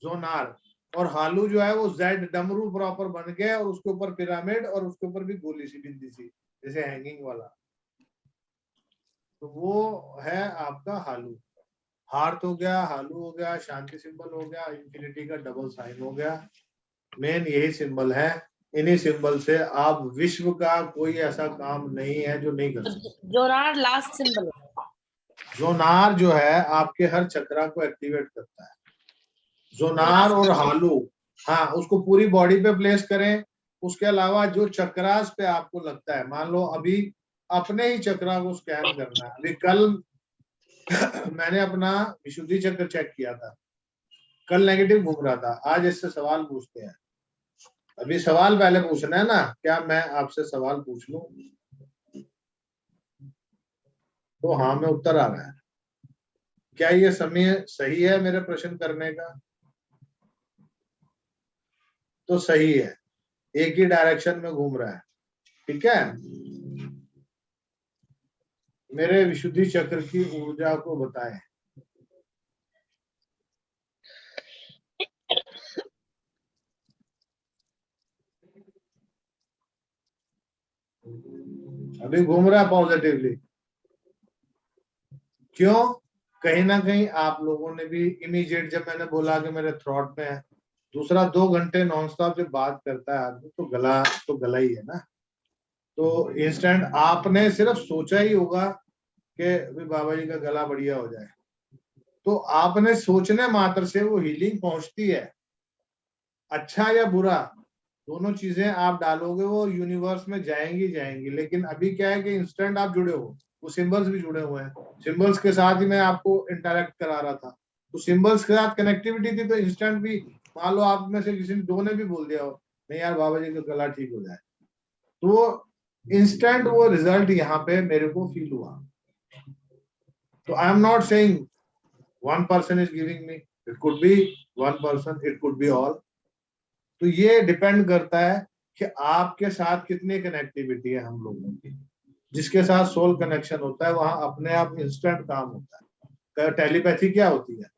जोनार। और हालू जो है वो जेड डमरू प्रॉपर बन गया, और उसके ऊपर पिरामिड, और उसके ऊपर भी गोली सी बिंदी सी जैसे हैंगिंग वाला, तो वो है आपका हालू। हार्ट हो गया, हालू हो गया, शांति सिंबल हो गया, इंफिनिटी का डबल साइन हो गया। मेन यही सिंबल है, इन्हीं सिंबल से आप विश्व का कोई ऐसा काम नहीं है जो नहीं कर सकते। Zonar last symbol. जोनार जो है आपके हर चक्रा को एक्टिवेट करता है। जोनार और हालू, हाँ उसको पूरी बॉडी पे प्लेस करें। उसके अलावा जो चक्रास पे आपको लगता है, मान लो अभी अपने ही चक्रा को स्कैन करना है। अभी कल मैंने अपना विशुद्धि चक्र चेक किया था, कल नेगेटिव घूम रहा था, आज इससे सवाल पूछते हैं। अभी सवाल पहले पूछना है ना, क्या मैं आपसे सवाल पूछ लूं? तो हाँ में उत्तर आ रहा है। क्या ये समय सही है मेरे प्रश्न करने का? तो सही है, एक ही डायरेक्शन में घूम रहा है। ठीक है, मेरे विशुद्धि चक्र की ऊर्जा को बताएं। अभी घूम रहा है पॉजिटिवली। क्यों? कहीं ना कहीं आप लोगों ने भी इमीडिएट, जब मैंने बोला कि मेरे थ्रॉट में है, दूसरा 2 घंटे नॉनस्टॉप जब बात करता है आदमी तो गला ही है ना। तो इंस्टेंट आपने सिर्फ सोचा ही होगा कि बाबा जी का गला बढ़िया हो जाए, तो आपने सोचने मात्र से वो हीलिंग पहुंचती है। अच्छा या बुरा दोनों चीजें आप डालोगे वो यूनिवर्स में जाएंगी। लेकिन अभी क्या है कि इंस्टेंट आप जुड़े हो, वो सिंबल्स भी जुड़े हुए हैं, सिंबल्स के साथ ही मैं आपको इंटरेक्ट करा रहा था, तो सिंबल्स के साथ कनेक्टिविटी थी, तो इंस्टेंट भी मान लो आप में से किसी दो ने भी बोल दिया हो नहीं यार बाबा जी का गला ठीक हो जाए, तो इंस्टेंट वो रिजल्ट यहाँ पे मेरे को फील हुआ। तो I am not saying one person is giving me, it could be one person, it could be all। तो ये डिपेंड करता है कि आपके साथ कितनी कनेक्टिविटी है हम लोगों की। जिसके साथ सोल कनेक्शन होता है वहां अपने आप इंस्टेंट काम होता है। टेलीपैथी क्या होती है?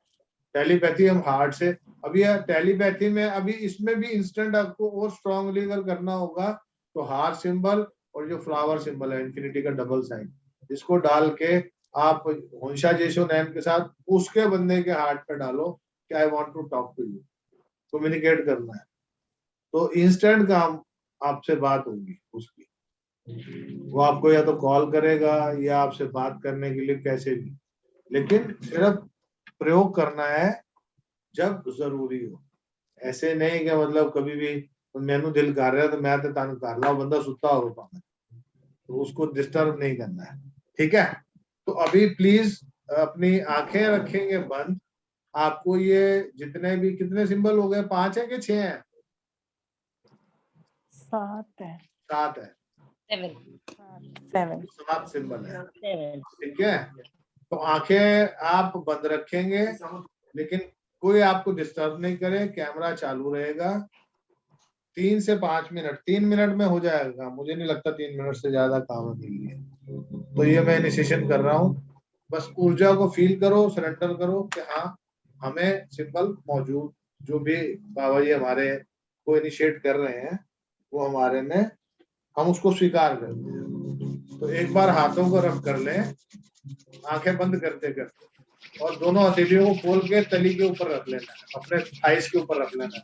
टेलीपैथी हम हार्ट से, अभी टेलीपैथी में अभी इसमें भी इंस्टेंट आपको और स्ट्रांगली अगर करना होगा तो हार्ट सिंबल और जो फ्लावर सिंबल है इंफिनिटी का डबल साइन, इसको डाल के आप होंशा जेशोनैन के साथ उसके बंदे के हार्ट पे डालो कि I want to talk to you, communicate करना है, तो इंस्टेंट काम आपसे बात होगी उसकी। वो आपको या तो कॉल करेगा या आपसे बात करने के लिए कैसे भी, लेकिन सिर्फ प्रयोग करना है जब जरूरी हो। ऐसे नहीं कि मतलब कभी भी मैनू दिल कर रहा है तो मैं तो तानु कर ला, बंदा सुता हो तो उसको डिस्टर्ब नहीं करना है। ठीक है, तो अभी प्लीज अपनी आंखें रखेंगे बंद। आपको ये जितने भी, कितने सिंबल हो गए, 5 है कि 6 है? 7 है। 7 है, 7 सिंबल है। ठीक है, तो आंखें आप बंद रखेंगे, लेकिन कोई आपको डिस्टर्ब नहीं करे, कैमरा चालू रहेगा। 3 से 5 मिनट, 3 मिनट में हो जाएगा, मुझे नहीं लगता 3 मिनट से ज्यादा काम नहीं है। तो ये मैं इनिशिएशन कर रहा हूँ, बस ऊर्जा को फील करो, सरेंडर करो कि हाँ हमें सिंबल मौजूद, जो भी बाबा जी हमारे को इनिशिएट कर रहे हैं वो हमारे में, हम उसको स्वीकार करते हैं। तो एक बार हाथों को रब कर लें, आंखें बंद करते करते, और दोनों हथेलियों को खोल के तली के ऊपर रख लेना है, अपने थाइस के ऊपर रख लेना है।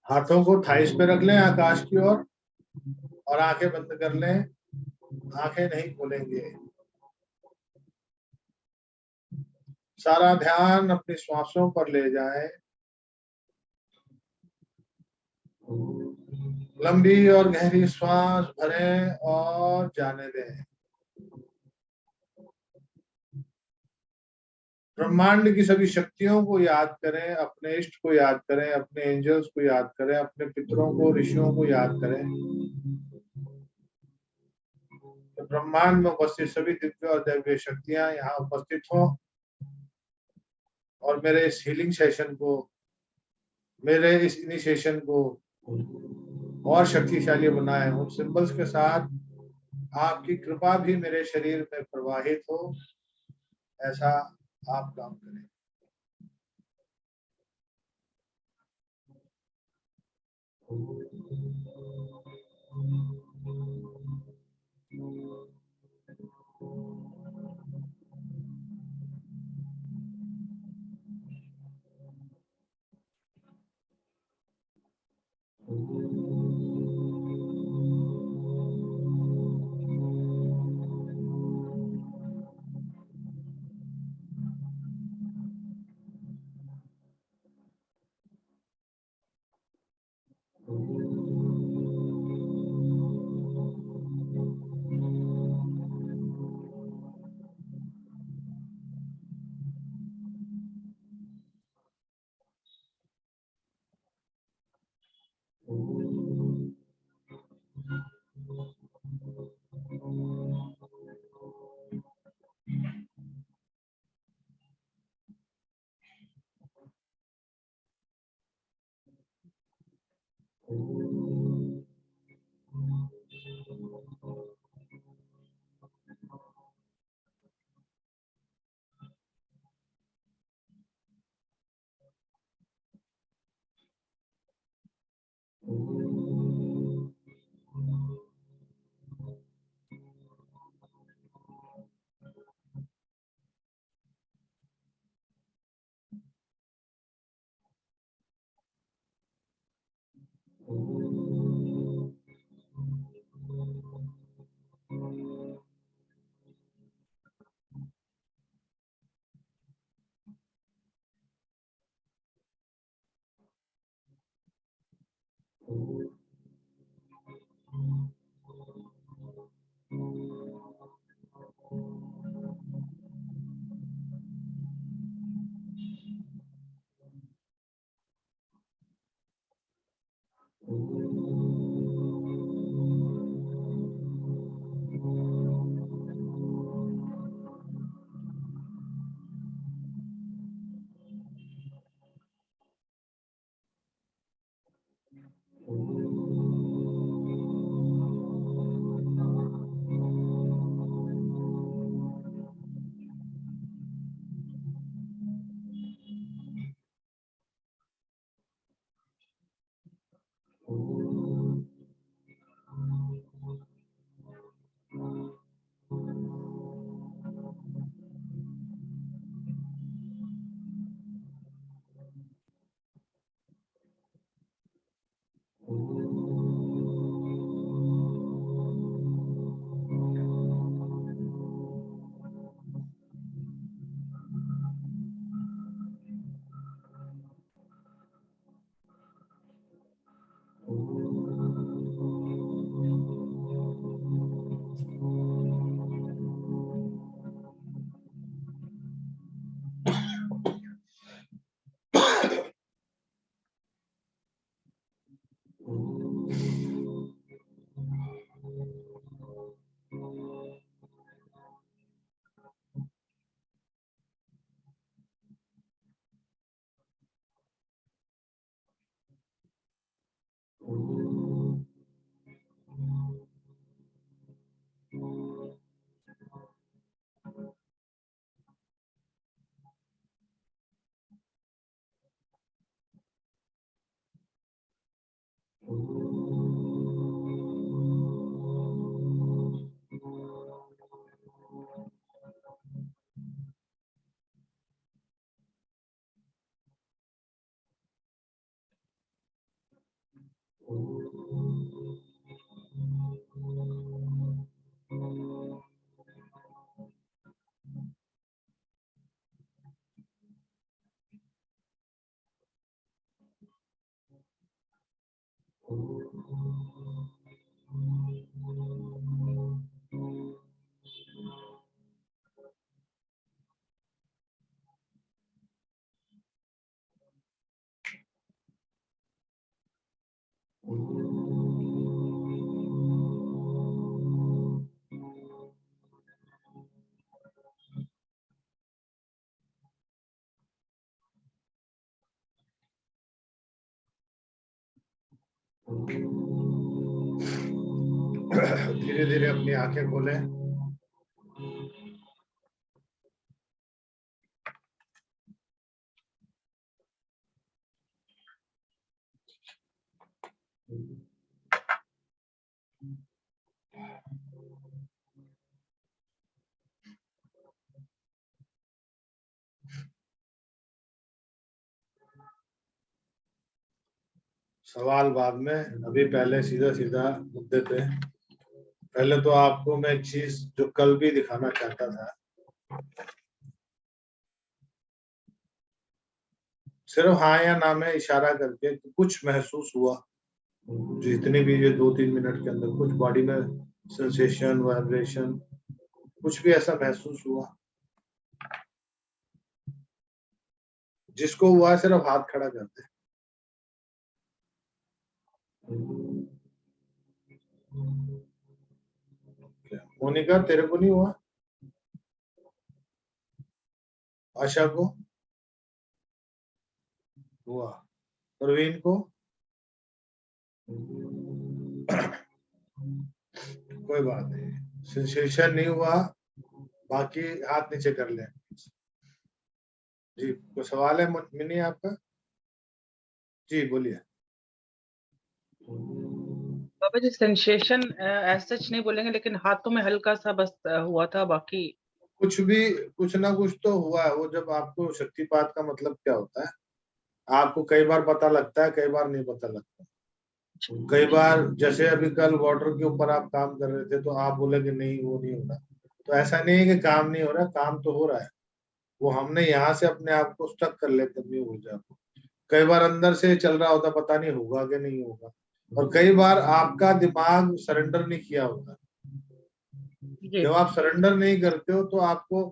हाथों को थाइस पे रख लें आकाश की ओर और आंखें बंद कर लें, आंखें नहीं खोलेंगे। सारा ध्यान अपनी श्वासों पर ले जाएं। लंबी और गहरी श्वास भरें और जाने दें। ब्रह्मांड की सभी शक्तियों को याद करें, अपने इष्ट को याद करें, अपने एंजल्स को याद करें, अपने पितरों को, ऋषियों को याद करें। तो ब्रह्मांड में उपस्थित सभी दिव्य और दैवीय शक्तियां यहाँ उपस्थित हो और मेरे इस हीलिंग सेशन को, मेरे इस इनिशिएशन को और शक्तिशाली बनाए। उन सिंबल्स के साथ आपकी कृपा भी मेरे शरीर में प्रवाहित हो, ऐसा आप काम करें। धीरे धीरे अपनी आंखें खोलें। सवाल बाद में, अभी पहले सीधा सीधा मुद्दे पे। पहले तो आपको मैं एक चीज जो कल भी दिखाना चाहता था, सिर्फ हाँ या ना में इशारा करके कुछ महसूस हुआ, जितनी भी ये 2-3 मिनट के अंदर कुछ बॉडी में सेंसेशन, वाइब्रेशन, कुछ भी ऐसा महसूस हुआ? जिसको हुआ सिर्फ हाथ खड़ा करते। मोनिका तेरे को नहीं हुआ? आशा को हुआ? प्रवीण को? कोई बात नहीं, सेंसेशन नहीं हुआ, बाकी हाथ नीचे कर ले। जी कोई सवाल है मिनी आपका? जी बोलिए। बाबा जी सेंसेशन एज सच नहीं बोलेंगे, लेकिन हाथों में हल्का सा बस हुआ था, बाकी कुछ भी, कुछ ना कुछ तो हुआ है। वो जब आपको शक्तिपात का मतलब क्या होता है, आपको कई बार पता लगता है, कई बार नहीं पता लगता। कई बार जैसे अभी कल वाटर के ऊपर आप काम कर रहे थे, तो आप बोले कि नहीं वो नहीं हो रहा, तो ऐसा नहीं है कि काम नहीं हो रहा, काम तो हो रहा है। वो हमने यहाँ से अपने आप को स्टक कर लेते अपनी ऊर्जा को। कई बार अंदर से चल रहा होता, पता नहीं होगा कि नहीं होगा, और कई बार आपका दिमाग सरेंडर नहीं किया होता। जब आप सरेंडर नहीं करते हो तो आपको,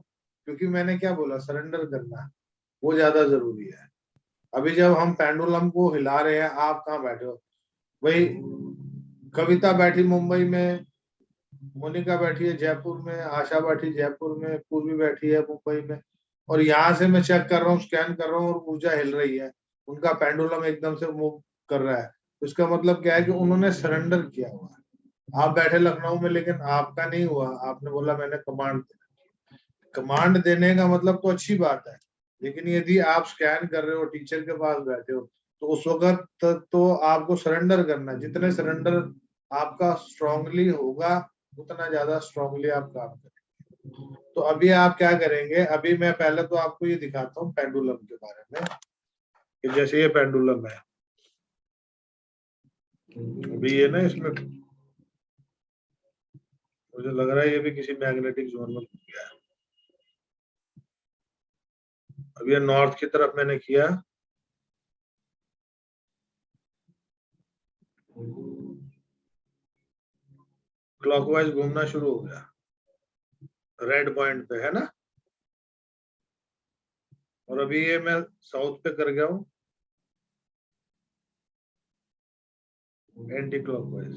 क्योंकि मैंने क्या बोला, सरेंडर करना वो ज्यादा जरूरी है। अभी जब हम पेंडुलम को हिला रहे हैं, आप कहाँ बैठे हो भाई? कविता बैठी मुंबई में, मोनिका बैठी है जयपुर में, आशा बैठी जयपुर में, पूर्वी बैठी है मुंबई में, और यहाँ से मैं चेक कर रहा हूँ, स्कैन कर रहा हूँ, और ऊर्जा हिल रही है, उनका पेंडुलम एकदम से मूव कर रहा है। इसका मतलब क्या है कि उन्होंने सरेंडर किया हुआ है। आप बैठे लखनऊ में, लेकिन आपका नहीं हुआ, आपने बोला मैंने कमांड देना। कमांड देने का मतलब तो अच्छी बात है, लेकिन यदि आप स्कैन कर रहे हो, टीचर के पास बैठे हो, तो उस वक्त तो आपको सरेंडर करना। जितने सरेंडर आपका स्ट्रांगली होगा, उतना ज्यादा स्ट्रांगली आप काम करेंगे। तो अभी आप क्या करेंगे, अभी मैं पहले तो आपको ये दिखाता हूँ पेंडुलम के बारे में, कि जैसे ये पेंडुलम है, अभी ये ना, इसमें मुझे लग रहा है ये भी किसी मैग्नेटिक जोन में गया है। अब ये नॉर्थ की तरफ मैंने किया, क्लॉकवाइज घूमना शुरू हो गया, रेड पॉइंट पे है ना। और अभी ये मैं साउथ पे कर गया हूँ, एंटी क्लॉकवाइज।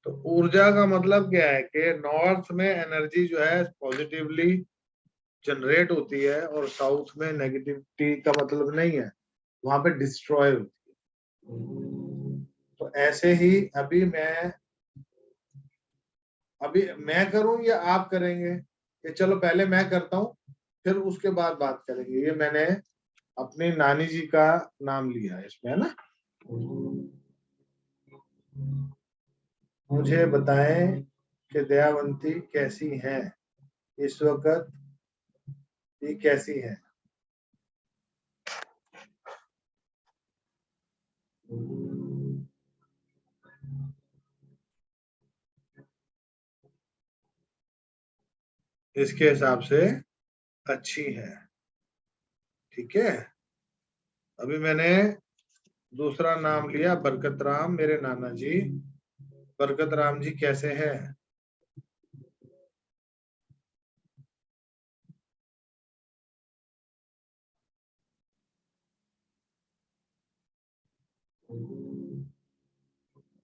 तो ऊर्जा का मतलब क्या है कि नॉर्थ में एनर्जी जो है पॉजिटिवली जनरेट होती है, और साउथ में नेगेटिविटी का मतलब नहीं है, वहां पे डिस्ट्रॉय होती है। तो ऐसे ही अभी मैं करूं या आप करेंगे? कि चलो पहले मैं करता हूं, फिर उसके बाद बात करेंगे। ये मैंने अपनी नानी जी का नाम लिया इसमें, है ना। मुझे बताएं कि दयावंती कैसी हैं इस वक्त, ये कैसी है? इसके हिसाब से अच्छी है। ठीक है, अभी मैंने दूसरा नाम लिया बरकत राम, मेरे नाना जी। बरकत राम जी कैसे हैं?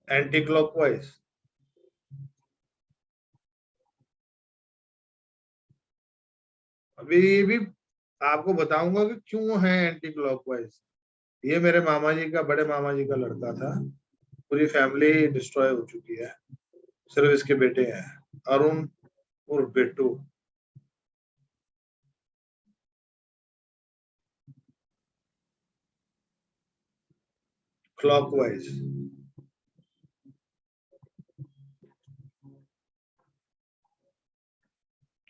Anti clockwise. अभी भी आपको बताऊंगा कि क्यों है एंटी क्लॉकवाइज। ये मेरे मामा जी का, बड़े मामा जी का लड़का था। पूरी फैमिली डिस्ट्रॉय हो चुकी है, सिर्फ इसके बेटे हैं, अरुण और Betu. Clockwise.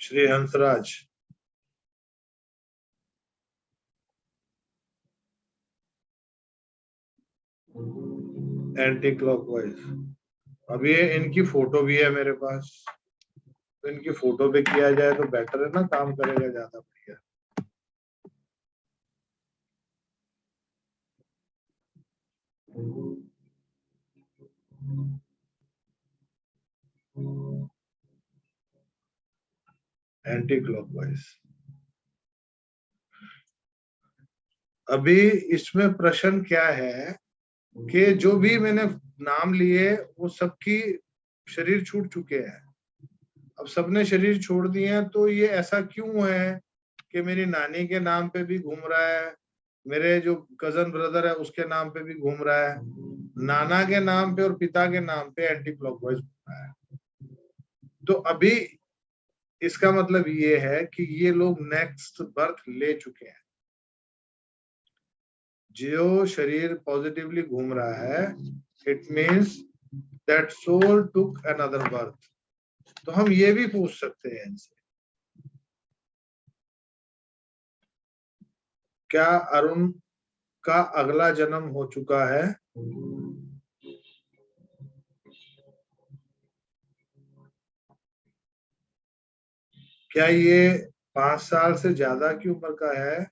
Shri Hansraj. Anticlockwise. अब ये इनकी फोटो भी है मेरे पास, तो इनकी फोटो पे किया जाए तो बेटर है ना, काम करेगा ज्यादा बढ़िया। Anti clockwise. अभी इसमें प्रश्न क्या है कि जो भी मैंने नाम लिए वो सबकी शरीर छूट चुके हैं। अब सबने शरीर छोड़ दिए हैं, तो ये ऐसा क्यों है कि मेरी नानी के नाम पे भी घूम रहा है, मेरे जो कजन ब्रदर है उसके नाम पे भी घूम रहा है, नाना के नाम पे और पिता के नाम पे एंटी क्लॉकवाइज घूम रहा है। तो अभी इसका मतलब ये है कि ये लोग नेक्स्ट बर्थ ले चुके हैं। जो शरीर पॉजिटिवली घूम रहा है, it means that soul took another birth. तो हम ये भी पूछ सकते हैं इनसे, क्या अरुण का अगला जन्म हो चुका है? क्या ये 5 साल से ज्यादा की उम्र का है?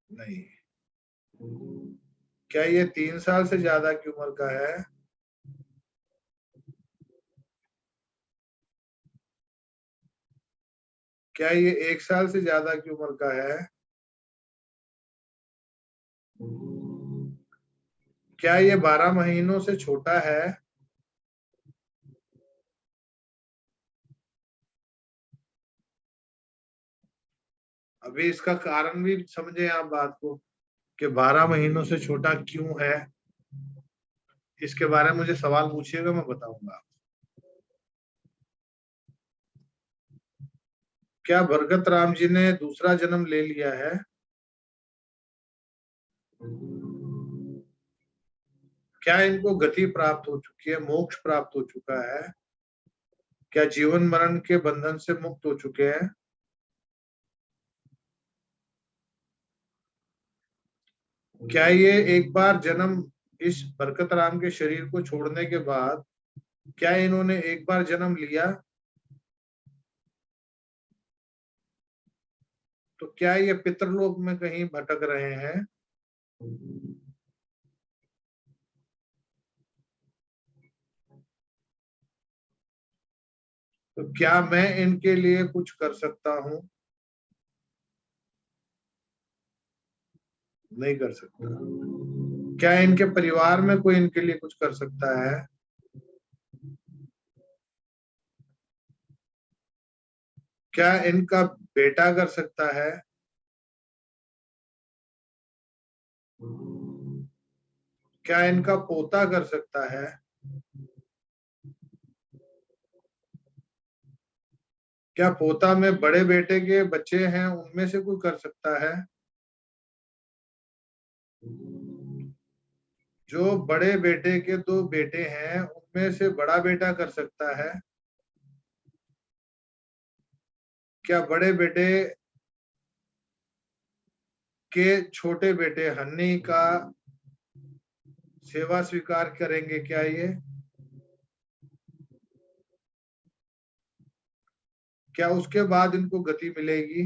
नहीं। क्या ये 3 साल से ज्यादा की उम्र का है? क्या ये 1 साल से ज्यादा की उम्र का है? क्या ये 12 महीनों से छोटा है? अभी इसका कारण भी समझे आप बात को, कि 12 महीनों से छोटा क्यों है। इसके बारे में मुझे सवाल पूछिएगा, मैं बताऊंगा। क्या बरकत राम जी ने दूसरा जन्म ले लिया है? क्या इनको गति प्राप्त हो चुकी है, मोक्ष प्राप्त हो चुका है? क्या जीवन मरण के बंधन से मुक्त हो चुके हैं? क्या ये एक बार जन्म इस बरकत राम के शरीर को छोड़ने के बाद, क्या इन्होंने एक बार जन्म लिया? तो क्या ये पितरलोक में कहीं भटक रहे हैं? तो क्या मैं इनके लिए कुछ कर सकता हूं? नहीं कर सकता। क्या इनके परिवार में कोई इनके लिए कुछ कर सकता है? क्या इनका बेटा कर सकता है? क्या इनका पोता कर सकता है? क्या पोता में बड़े बेटे के बच्चे हैं, उनमें से कोई कर सकता है? जो बड़े बेटे के 2 बेटे हैं, उनमें से बड़ा बेटा कर सकता है? क्या बड़े बेटे के छोटे बेटे हन्नी का सेवा स्वीकार करेंगे क्या ये? क्या उसके बाद इनको गति मिलेगी?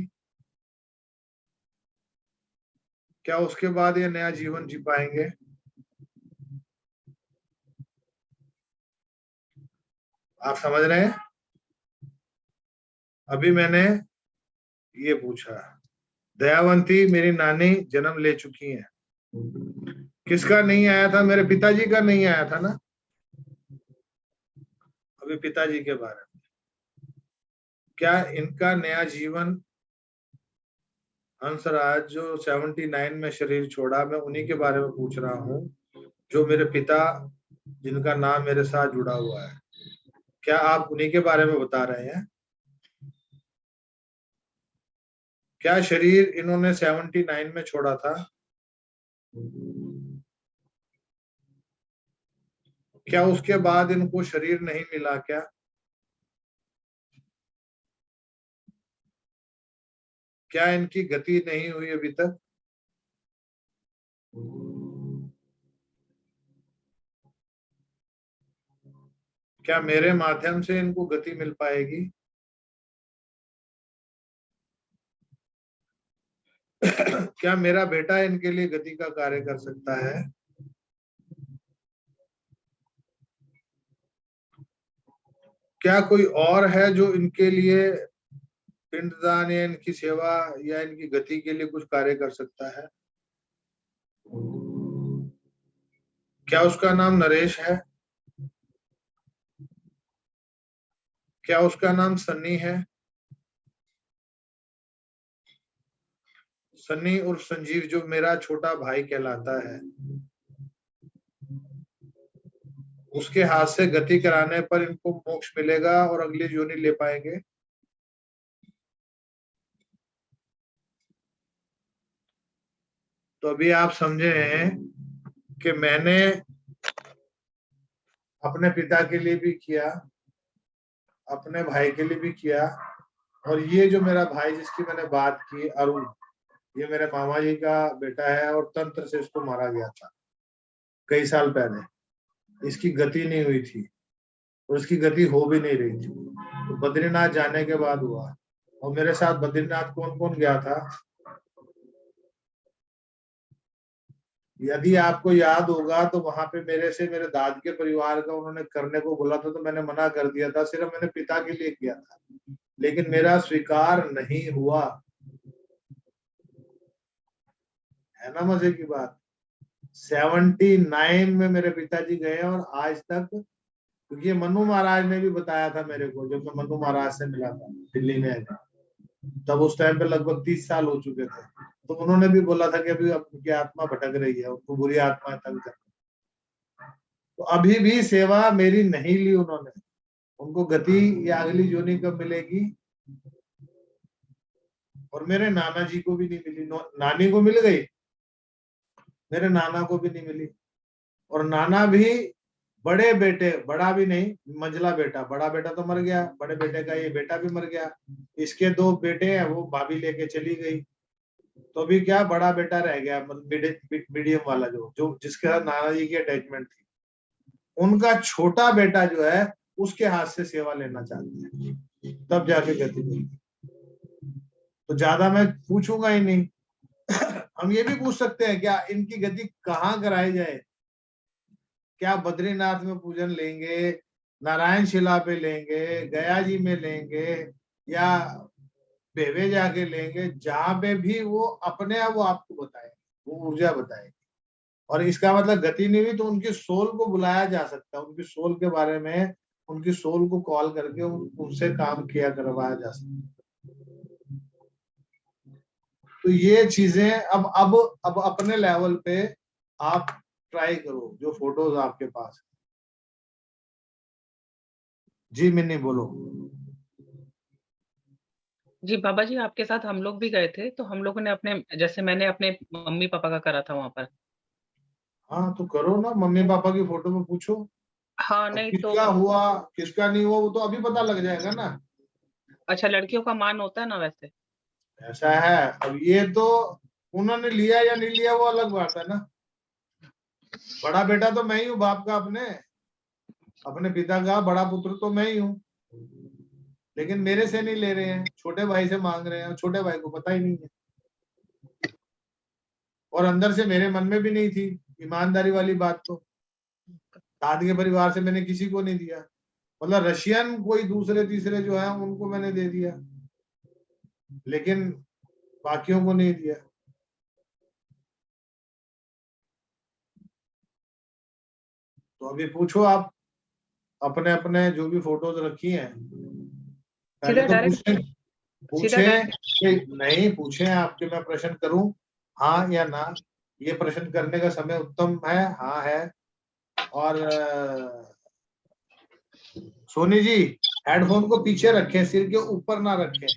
क्या उसके बाद ये नया जीवन जी पाएंगे? आप समझ रहे हैं? अभी मैंने ये पूछा, दयावंती मेरी नानी जन्म ले चुकी हैं, किसका नहीं आया था? मेरे पिताजी का नहीं आया था ना। अभी पिताजी के बारे में, क्या इनका नया जीवन, हंसराज जो 79 में शरीर छोड़ा, मैं उन्हीं के बारे में पूछ रहा हूँ, जो मेरे पिता जिनका नाम मेरे साथ जुड़ा हुआ है, क्या आप उन्हीं के बारे में बता रहे हैं? क्या शरीर इन्होंने 79 में छोड़ा था? क्या उसके बाद इनको शरीर नहीं मिला क्या? क्या इनकी गति नहीं हुई अभी तक? क्या मेरे माध्यम से इनको गति मिल पाएगी? क्या मेरा बेटा इनके लिए गति का कार्य कर सकता है? क्या कोई और है जो इनके लिए पिंडदान या इनकी सेवा या इनकी गति के लिए कुछ कार्य कर सकता है? क्या उसका नाम नरेश है? क्या उसका नाम सन्नी है? सन्नी उर्फ संजीव जो मेरा छोटा भाई कहलाता है, उसके हाथ से गति कराने पर इनको मोक्ष मिलेगा और अगली योनि ले पाएंगे? तो अभी आप समझे हैं कि मैंने अपने पिता के लिए भी किया, अपने भाई के लिए भी किया, और ये जो मेरा भाई जिसकी मैंने बात की अरुण, ये मेरे मामा जी का बेटा है और तंत्र से इसको मारा गया था कई साल पहले। इसकी गति नहीं हुई थी और इसकी गति हो भी नहीं रही थी, तो बद्रीनाथ जाने के बाद हुआ। और मेरे साथ बद्रीनाथ कौन कौन गया था? यदि आपको याद होगा तो वहां पे मेरे दाद के परिवार का उन्होंने करने को बोला था, तो मैंने मना कर दिया था, सिर्फ मैंने पिता के लिए किया था, लेकिन मेरा स्वीकार नहीं हुआ। है ना मजे की बात? 79 में मेरे पिताजी गए और आज तक, क्योंकि ये मनु महाराज ने भी बताया था मेरे को, जब मैं मनु महाराज से मिला था दिल्ली में, तब उस टाइम पे लगभग 30 साल हो चुके थे, तो उन्होंने भी बोला था कि अभी उनकी आत्मा भटक रही है, उनको बुरी आत्मा तंग कर। तो अभी भी सेवा मेरी नहीं ली उन्होंने। उनको गति या अगली योनि कब मिलेगी? और मेरे नाना जी को भी नहीं मिली। नानी को मिल गई, मेरे नाना को भी नहीं मिली। और नाना भी बड़े बेटे, बड़ा भी नहीं, मंझला बेटा, बड़ा बेटा तो मर गया, बड़े बेटे का ये बेटा भी मर गया, इसके 2 बेटे हैं, वो भाभी लेके चली गई, तो अभी क्या बड़ा बेटा रह गया, मतलब मीडियम वाला जो जिसके साथ नाना जी की अटैचमेंट थी। उनका छोटा बेटा जो है उसके हाथ से सेवा लेना चाहते हैं, तब जाके गति मिलेगी। तो ज्यादा मैं पूछूंगा ही नहीं। हम ये भी पूछ सकते हैं क्या इनकी गति कहाँ कराई जाए? क्या बद्रीनाथ में पूजन लेंगे, नारायण शिला पे लेंगे, गया जी में लेंगे, या बेवे जाके लेंगे? जहां पे भी वो अपने आप वो आपको बताएंगे, वो ऊर्जा बताएगी। और इसका मतलब गति नहीं हुई तो उनकी सोल को बुलाया जा सकता है, उनकी सोल के बारे में, उनकी सोल को कॉल करके उनसे काम किया करवाया जा सकता है। तो ये चीजें अब अपने लेवल पे आप ट्राई करो, जो फोटोज आपके पास है। जी मिन्नी बोलो। जी बाबा जी, आपके साथ हम लोग भी गए थे, तो हम लोगों ने अपने, जैसे मैंने अपने मम्मी पापा का करा था वहां पर। हाँ तो करो ना, मम्मी पापा की फोटो में पूछो। हाँ नहीं किसका तो हुआ किसका नहीं हुआ वो तो अभी पता लग जाएगा ना। अच्छा, लड़कियों का मान होता है ना वैसे? ऐसा है, अब ये तो उन्होंने लिया या नहीं लिया वो अलग बात है ना। बड़ा बेटा तो मैं ही हूँ बाप का, अपने पिता का बड़ा पुत्र तो मैं ही हूँ, लेकिन मेरे से नहीं ले रहे हैं, छोटे भाई से मांग रहे हैं, और छोटे भाई को पता ही नहीं है, और अंदर से मेरे मन में भी नहीं थी ईमानदारी वाली बात। तो दादी के परिवार से मैंने किसी को नहीं दिया, मतलब रशियन कोई दूसरे तीसरे जो है उनको मैंने दे दिया, लेकिन बाकियों को नहीं दिया। तो अभी पूछो आप, अपने अपने जो भी फोटोज रखी हैं, पहले सीधा तो डायरेक्ट पूछे कि नहीं, पूछे आपके मैं प्रश्न करूं हाँ या ना, ये प्रश्न करने का समय उत्तम है, हाँ है। और सोनी जी, हेडफोन को पीछे रखें, सिर के ऊपर ना रखें,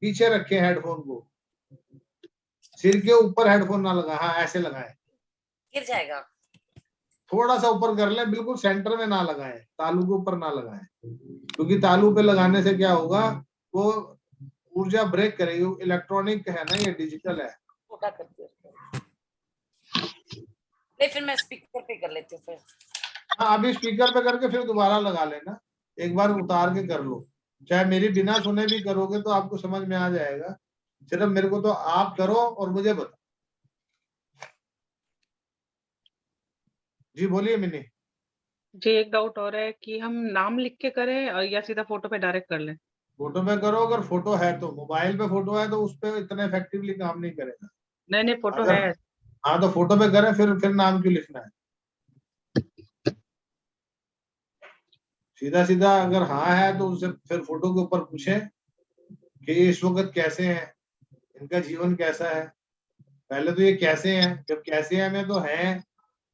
पीछे रखें हेडफोन को, सिर के ऊपर हेडफोन ना लगाए, हाँ ऐसे लगाएं, गिर जाएगा। थोड़ा सा ऊपर कर लें, बिल्कुल सेंटर में ना लगाएं, तालू के ऊपर ना लगाएं, क्योंकि तालू पे लगाने से क्या होगा, वो ऊर्जा ब्रेक करेगी, इलेक्ट्रॉनिक है ना, ये डिजिटल है। छोटा करती हूँ, नहीं फिर मैं स्पीकर पे कर लेती हूँ फिर। हाँ अभी स्पीकर पे करके फिर दोबारा लगा लेना, एक बार उतार के कर लो, चाहे मेरी बिना सुने भी करोगे तो आपको समझ में आ जाएगा, सिर्फ मेरे को तो आप करो और मुझे बताओ। जी बोलिए मिनी। जी एक डाउट और है कि हम नाम लिख के करें और या सीधा फोटो पे डायरेक्ट कर लें? फोटो पे करो, अगर फोटो है तो, मोबाइल पे फोटो है तो उस पे इतना इफेक्टिवली काम नहीं करेगा। नहीं फोटो अगर है। हाँ तो फोटो पे करें, फिर नाम क्यों लिखना है, सीधा सीधा अगर हाँ है तो उनसे फिर फोटो के ऊपर पूछे कि ये इस वक्त कैसे हैं, इनका जीवन कैसा है, पहले तो ये कैसे हैं, जब कैसे हैं में तो हैं,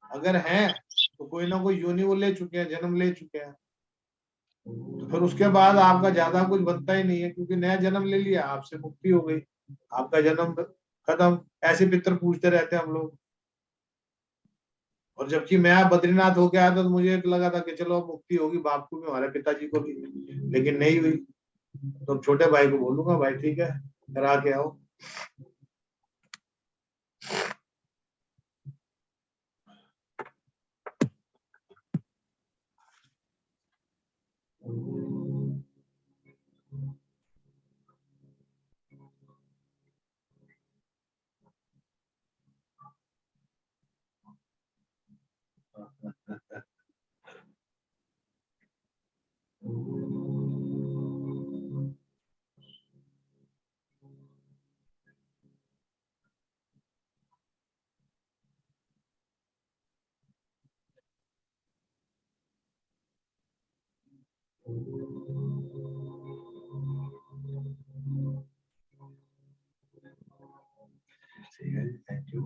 अगर हैं तो कोई ना कोई योनि वो ले चुके हैं, जन्म ले चुके हैं, तो फिर उसके बाद आपका ज्यादा कुछ बनता ही नहीं है, क्योंकि नया जन्म ले लिया, आपसे मुक्ति हो गई, आपका जन्म खत्म। ऐसे पितर पूछते रहते हैं हम लोग, और जबकि मैं बद्रीनाथ होके आया था तो मुझे लगा था कि चलो मुक्ति होगी बाप को भी, हमारे पिताजी को भी, लेकिन नहीं हुई। तो छोटे भाई को बोलूंगा भाई ठीक है करा के आओ। ठीक है, थैंक यू।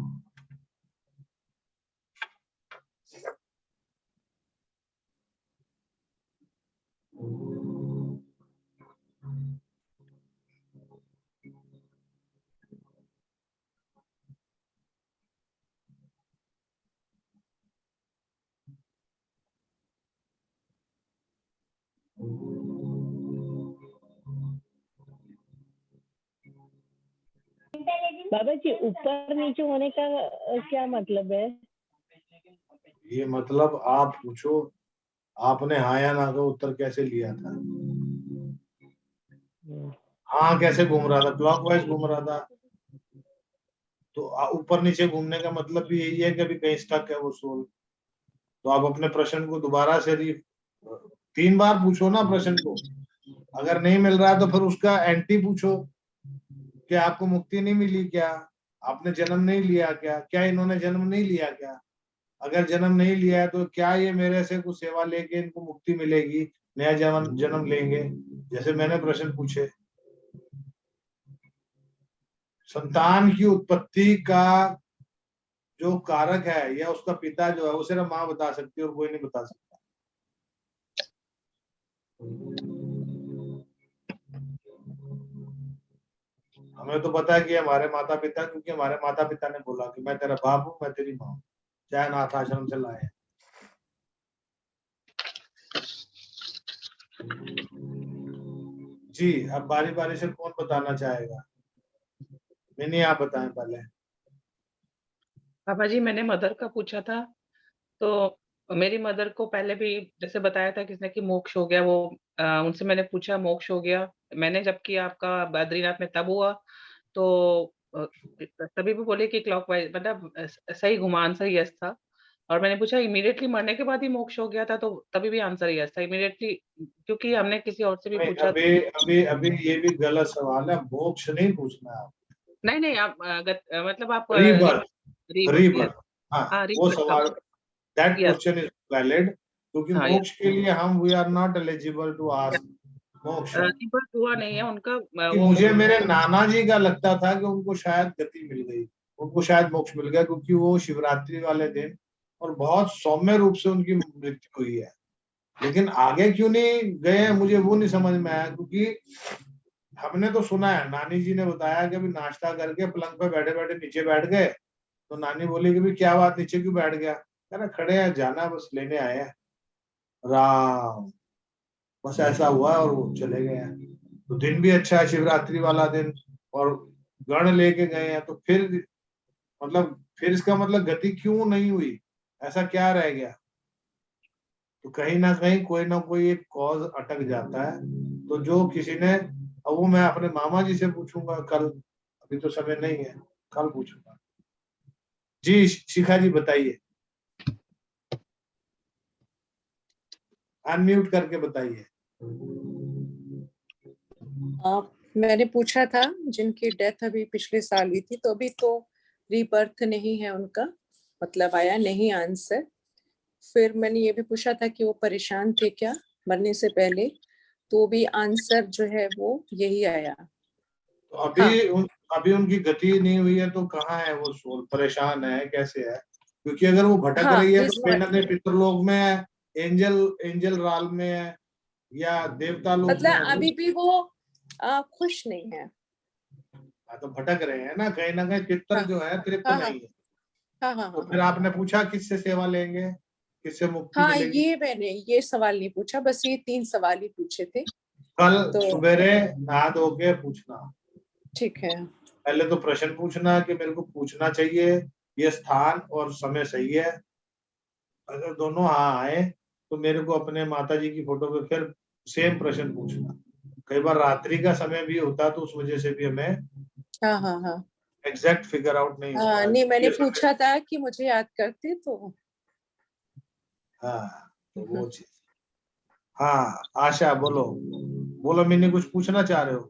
बाबा जी ऊपर नीचे होने का क्या मतलब है? ये मतलब आप पूछो, आपने हाँ या ना का उत्तर कैसे लिया था, हाँ कैसे घूम रहा था, क्लॉकवाइज घूम रहा था, तो ऊपर नीचे घूमने का मतलब भी यही है कि अभी कहीं स्टक है वो सोल। तो आप अपने प्रश्न को दोबारा से 3 बार पूछो ना प्रश्न को, अगर नहीं मिल रहा है तो फिर उसका एंटी पूछो कि आपको मुक्ति नहीं मिली क्या, आपने जन्म नहीं लिया क्या, क्या इन्होंने जन्म नहीं लिया क्या, अगर जन्म नहीं लिया है तो क्या ये मेरे से कुछ सेवा लेके इनको मुक्ति मिलेगी, नया जन्म लेंगे, जैसे मैंने प्रश्न पूछे। संतान की उत्पत्ति का जो कारक है या उसका पिता जो है वो सिर्फ माँ बता सकती है और कोई नहीं बता सकता। हमें तो पता है कि हमारे माता पिता, क्योंकि हमारे माता पिता ने बोला कि मैं तेरा बाप हूँ, मैं तेरी माँ हूँ, चाहे अनाथ आश्रम से लाए। जी अब बारी बारी से कौन बताना चाहेगा? मैंने आप बताएं पहले। बाबा जी मैंने मदर का पूछा था, तो मेरी मदर को पहले भी जैसे बताया था किसने कि मोक्ष हो गया, वो उनसे मैंने पूछा मोक्ष हो गया। मैंने जब किया आपका बद्रीनाथ में तब हुआ, तो तभी भी बोले कि क्लॉकवाइज मतलब सही घुमा, आंसर यस था। और मैंने पूछा इमीडिएटली मरने के बाद ही मोक्ष हो गया था, तो तभी भी आंसर यस था इमीडिएटली, क्योंकि हमने किसी और से भी नहीं, पूछा। अभी अभी अभी ये भी गलत सवाल है, मोक्ष नहीं पूछना है। नहीं आप मतलब आप रीबर्थ, रीबर्थ, हाँ हाँ वो रीबर्थ का सवाल, that yes. Question is valid, क्योंकि हाँ मोक्ष के लिए हम we are not eligible to ask मोक्ष। रीबर्थ हुआ नहीं है उनका कि वो मुझे मेरे नाना जी का लगता था कि उनको शायद गति मिल गई, उनको शायद मोक्ष मिल गया, क्योंकि वो शिवरात्रि वाले दिन और बहुत सौम्य रूप से उनकी मृत्यु हुई है। लेकिन आगे क्यों नहीं गए मुझे वो नहीं समझ में आया, क्योंकि हमने तो सुना है, नानी जी ने बताया कि अभी नाश्ता करके पलंग पे बैठे बैठे नीचे बैठ गए, तो नानी बोली कि भी क्या बात नीचे क्यों बैठ गया, कह रहा खड़े हैं, जाना बस लेने आए हैं। राम, बस ऐसा हुआ और वो चले गए हैं। तो दिन भी अच्छा है शिवरात्रि वाला दिन, और गण लेके गए हैं, तो फिर मतलब फिर इसका मतलब गति क्यों नहीं हुई, ऐसा क्या रह गया? तो कहीं ना कोई एक कॉज अटक जाता है। तो जो किसी ने, अब वो मैं अपने मामा जी से पूछूंगा कल, अभी तो समय नहीं है, कल पूछूंगा। जी शिखा जी बताइए, अनम्यूट करके बताइए। मैंने पूछा था जिनकी डेथ अभी पिछले साल हुई थी, तो अभी तो रीबर्थ नहीं है उनका, मतलब आया नहीं आंसर। फिर मैंने ये भी पूछा था कि वो परेशान थे क्या मरने से पहले, तो भी आंसर जो है वो यही आया। तो अभी उनकी गति नहीं हुई है, तो कहाँ है वो सोल, परेशान है कैसे है? क्योंकि अगर वो भटक हाँ, रही है तो कहीं ना कहीं पितृलोक में है, एंजल राल में है, या देवता लोक में मतलब है। अभी भी वो खुश नहीं है। तो भटक रहे हैं ना कहीं पितर हाँ जो है तृप्त हाँ नहीं है। हाँ हाँ तो हाँ फिर हाँ आपने पूछा किससे सेवा लेंगे, किससे मुक्ति हाँ, मिलेगी? ये मैंने ये सवाल नहीं पूछा, बस ये 3 सवाल ही पूछे थे। कल तो सुबेरे नहा धो के पूछना। ठीक है। पहले तो प्रश्न पूछना कि मेरे को पूछना चाहिए, ये स्थान और समय सही है। अगर दोनों हाँ आए तो मेरे को अपने माता जी की फोटो पे फिर सेम प्रश्न पूछना। कई बार रात्रि का समय भी होता तो उस वजह से भी हमें हाँ हाँ हाँ एग्जैक्ट फिगर आउट नहीं होता। नहीं, मैंने ये समय, पूछा था कि मुझे याद करते तो। हाँ तो वो चीज। हाँ आशा बोलो, बोलो मैंने कुछ पूछना चाह रहे हो?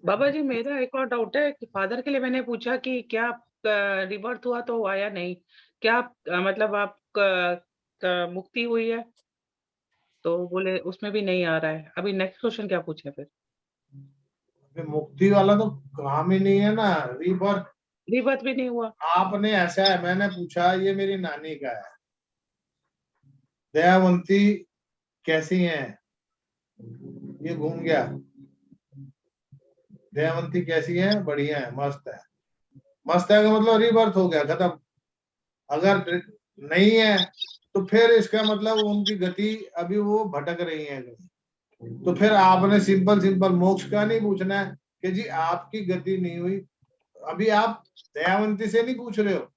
बाबा जी मेरा एक और डाउट है कि फादर के लिए मैंने पूछा कि क्या रिबर्थ हुआ तो आया नहीं, क्या मतलब आप मुक्ति हुई है, तो बोले उसमें भी नहीं आ रहा है। अभी नेक्स्ट क्वेश्चन क्या पूछे फिर? अभी मुक्ति वाला तो काम ही नहीं है ना, रीबर्थ। रिबर्थ भी नहीं हुआ। आपने ऐसा है, मैंने पूछा, ये मेरी नानी का है, दयावंती कैसी हैं, ये घूम गया। दयावंती कैसी है? बढ़िया है, मस्त है। मस्त है का मतलब रीबर्थ हो गया, खत्म। अगर नहीं है तो फिर इसका मतलब उनकी गति अभी वो भटक रही है कहीं। तो फिर आपने सिंपल मोक्ष का नहीं पूछना है कि जी आपकी गति नहीं हुई। अभी आप दयावंती से नहीं पूछ रहे हो,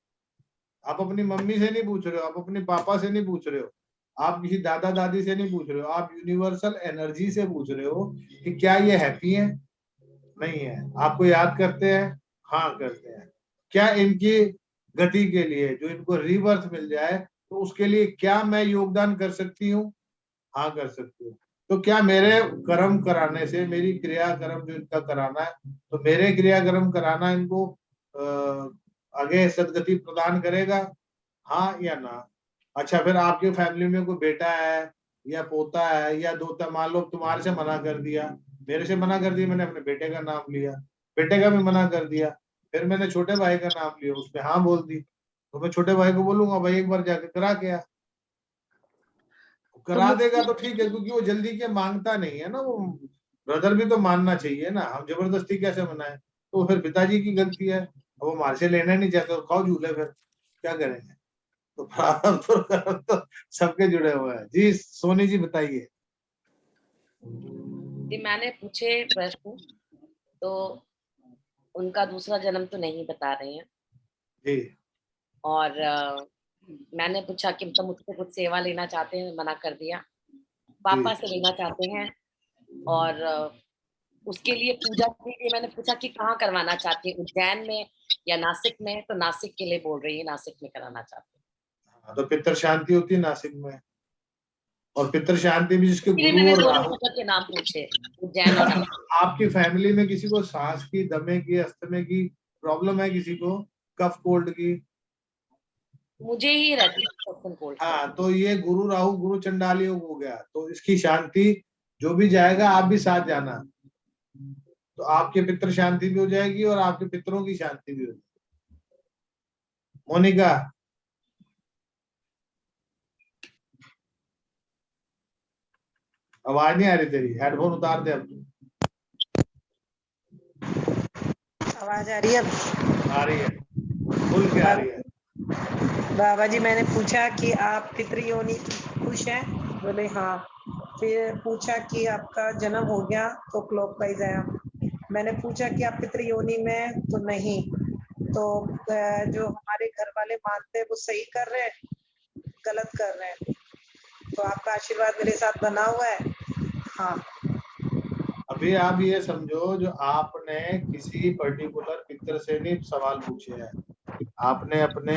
आप अपनी मम्मी से नहीं पूछ रहे हो, आप अपने पापा से नहीं पूछ रहे हो, आप किसी दादा दादी से नहीं पूछ रहे हो, आप यूनिवर्सल एनर्जी से पूछ रहे हो कि क्या ये हैप्पी है, नहीं है, आपको याद करते हैं, हाँ करते हैं। क्या इनकी गति के लिए जो इनको रीबर्थ मिल जाए तो उसके लिए क्या मैं योगदान कर सकती हूँ? हाँ कर सकती हूँ। तो क्या मेरे कर्म कराने से, मेरी क्रिया कर्म जो इनका कराना है, तो मेरे क्रिया कर्म कराना इनको आगे सदगति प्रदान करेगा, हाँ या ना? अच्छा फिर आपके फैमिली में कोई बेटा है या पोता है या दोता, मान लो तुम्हारे से मना कर दिया, मेरे से मना कर दिया, मैंने अपने बेटे का नाम लिया, बेटे का भी मना कर दिया, फिर मैंने छोटे भाई का नाम लिया, उसने हाँ बोल दी, तो मैं छोटे भाई को बोलूंगा भाई एक बार जाके करा के आ। तो करा देगा तो ठीक है, क्योंकि वो जल्दी के मांगता नहीं है ना, वो ब्रदर भी तो मानना चाहिए ना, हम जबरदस्ती कैसे मनाए? तो फिर पिताजी की गलती है, अब वो हमारे से लेना नहीं चाहते तो खाओ झूले, फिर क्या करेंगे? तो प्रारब्ध और कर्म तो सबके जुड़े हुए हैं। जी सोनी जी बताइए। मैंने पूछे प्रश्न, तो उनका दूसरा जन्म तो नहीं बता रहे हैं। जी। और मैंने पूछा कि मतलब मुझसे कुछ सेवा लेना चाहते हैं, मना कर दिया। पापा से लेना चाहते हैं और उसके लिए पूजा के लिए मैंने पूछा कि कहाँ करवाना चाहती है, उज्जैन में या नासिक में? तो नासिक के लिए बोल रही है, नासिक में कराना चाहती है। तो पितर शांति होती है नासिक में, और पितर शांति भी जिसके इसलिए गुरु मैंने और दोनों राहु। जगह के नाम पूछे, उज्जैन और नासिक। आपकी फैमिली में किसी को सांस की, दमे की, अस्थमे की प्रॉब्लम है? किसी को कफ कोल्ड की? मुझे ही रहती है कोल्ड। हाँ, तो ये गुरु राहु गुरु चंडाल योग हो गया, तो इसकी शांति जो भी जाएगा आप भी साथ जाना, तो आपके पितृ शांति भी हो जाएगी और आपके पितरों की शांति भी हो जाएगी। मोनिका, आवाज नहीं आ रही तेरी, हेडफोन उतार दे अब। आवाज आ रही है अब? आ रही है, खुल के आ रही है। बाबा जी, मैंने पूछा कि आप पितृयोनि खुश हैं? बोले हाँ। फिर पूछा कि आपका जन्म हो गया, तो क्लॉकवाइज आया। मैंने पूछा कि आप पितृयोनि में, तो नहीं। तो जो हमारे घर वाले मानते हैं वो सही कर रहे हैं, गलत कर रहे हैं? तो आपका आशीर्वाद मेरे साथ बना हुआ है। हाँ। अभी आप ये समझो, जो आपने किसी पर्टिकुलर पितर से नहीं सवाल पूछे हैं, आपने अपने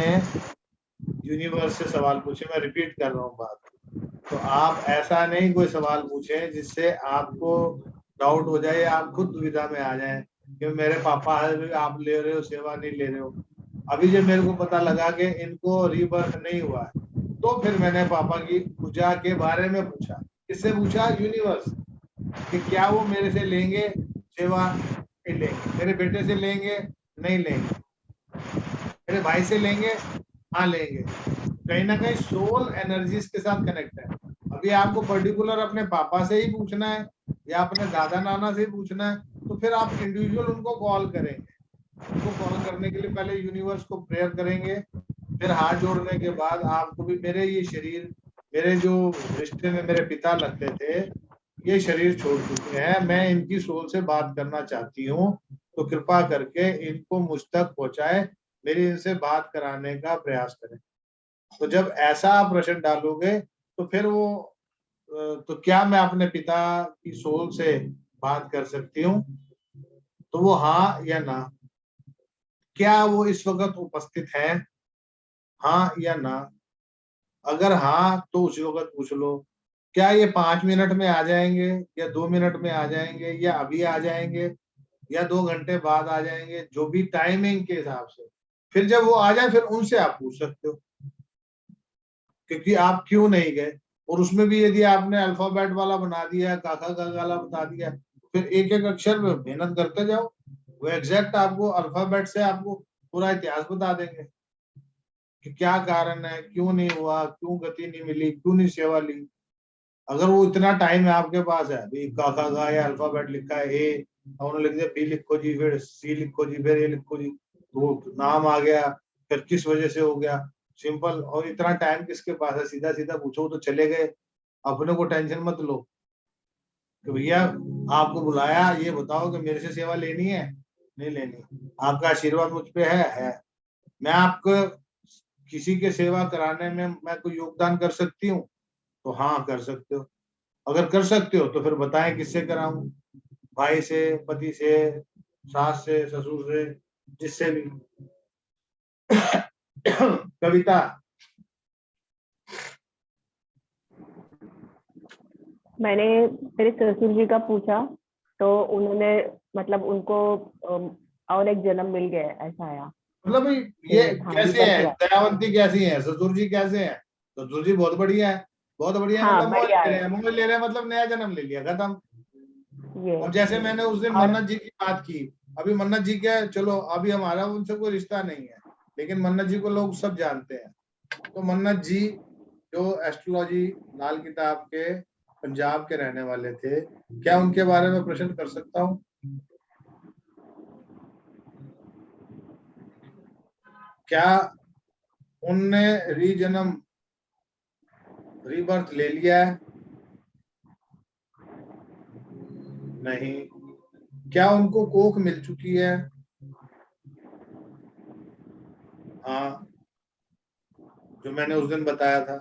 यूनिवर्स से सवाल पूछे। मैं रिपीट कर रहा हूँ बात। तो आप ऐसा नहीं कोई सवाल पूछे जिससे आपको डाउट हो जाए, आप खुद दुविधा में आ जाए कि मेरे पापा है, आप ले रहे हो सेवा, नहीं ले रहे हो। अभी जब मेरे को पता लगा कि इनको रीबर्थ नहीं हुआ है, तो फिर मैंने पापा की पूजा के बारे में पूछा। किससे पूछा? यूनिवर्स, कि क्या वो मेरे से लेंगे सेवा? नहीं लेंगे। मेरे बेटे से लेंगे? नहीं लेंगे। मेरे भाई से लेंगे? हाँ लेंगे। कहीं ना कहीं सोल एनर्जीज के साथ कनेक्ट है। अभी आपको पर्टिकुलर अपने पापा से ही पूछना है या अपने दादा नाना से ही पूछना है, तो फिर आप इंडिविजुअल उनको कॉल करेंगे। उनको कॉल करने के लिए पहले यूनिवर्स को प्रेयर करेंगे, फिर हाथ जोड़ने के बाद आपको भी, मेरे ये शरीर, मेरे जो रिश्ते में मेरे पिता लगते थे, ये शरीर छोड़ चुके हैं, मैं इनकी सोल से बात करना चाहती हूँ, तो कृपा करके इनको मुझ तक पहुंचाए, मेरी इनसे बात कराने का प्रयास करें। तो जब ऐसा आप प्रश्न डालोगे तो फिर वो तो क्या मैं अपने पिता की सोल से बात कर सकती हूँ? तो वो हाँ या ना। क्या वो इस वक्त उपस्थित है? हाँ या ना। अगर हाँ तो उसी वक्त पूछ लो। क्या ये 5 मिनट में आ जाएंगे या 2 मिनट में आ जाएंगे या अभी आ जाएंगे या 2 घंटे बाद आ जाएंगे, जो भी टाइमिंग के हिसाब से। फिर जब वो आ जाए फिर उनसे आप पूछ सकते हो क्योंकि आप क्यों नहीं गए। और उसमें भी यदि आपने अल्फाबेट वाला बना दिया, काका का गाला बता दिया, फिर एक एक अक्षर में मेहनत करते जाओ, वो एग्जैक्ट आपको अल्फाबेट से आपको पूरा इतिहास बता देंगे कि क्या कारण है, क्यों नहीं हुआ, क्यों गति नहीं मिली, क्यों नहीं सेवा ली। अगर वो इतना टाइम है आपके पास है, अभी काका का या अल्फाबेट लिखा है ए, उन्होंने लिख दिया बी लिखो जी, फिर सी लिखो जी, फिर ए लिखो जी, तो नाम आ गया, फिर किस वजह से हो गया, सिंपल। और इतना टाइम किसके पास है? सीधा सीधा पूछो तो चले गए। अपने को टेंशन मत लो कि भैया आपको बुलाया, ये बताओ कि मेरे से सेवा लेनी है नहीं लेनी। आपका आशीर्वाद मुझ पे है। मैं आपको किसी के सेवा कराने में मैं कोई योगदान कर सकती हूँ? तो हाँ कर सकते हो। अगर कर सकते हो तो फिर बताएं किससे कराऊं, भाई से, पति से, सास से, ससुर से, जिससे भी। कविता, मैंने मेरे ससुर जी का पूछा, तो उन्होंने मतलब उनको और एक जन्म मिल गया, ऐसा आया। मतलब ये हाँ, कैसे है? रीबर्थ। दयावंती कैसी है? ससुर जी कैसे है? ससुर जी बहुत बढ़िया है। बहुत बढ़िया है हाँ, मतलब मौज बढ़िया ले रहे है हैं, मौज ले रहे हैं मतलब नया जन्म ले लिया, खत्म। ये। अब जैसे मैंने उस दिन और मन्नत जी की बात की, अभी मन्नत जी क्या है, चलो अभी हमारा उनसे कोई रिश्ता नहीं है, लेकिन मन्नत जी को लोग सब जानते हैं। तो मन्नत जी जो एस्ट्रोलॉजी लाल किताब के पंजाब के रहने वाले थे, क्या उनके बारे में प्रश्न कर सकता हूँ? क्या उनने रीजन्म, रीबर्थ ले लिया है? नहीं। क्या उनको कोख मिल चुकी है? हाँ, जो मैंने उस दिन बताया था।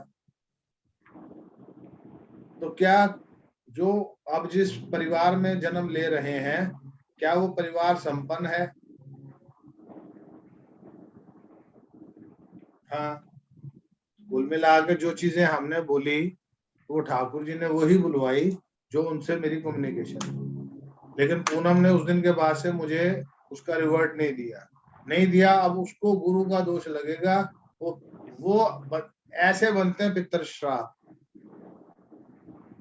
तो क्या जो अब जिस परिवार में जन्म ले रहे हैं, क्या वो परिवार संपन्न है? हाँ, कुल मिला के जो चीजें हमने बोली वो ठाकुर जी ने वही बुलवाई जो उनसे मेरी कम्युनिकेशन। लेकिन पूनम ने उस दिन के बाद से मुझे उसका रिवर्ट नहीं दिया। अब उसको गुरु का दोष लगेगा। वो ऐसे बनते हैं पितर श्राप।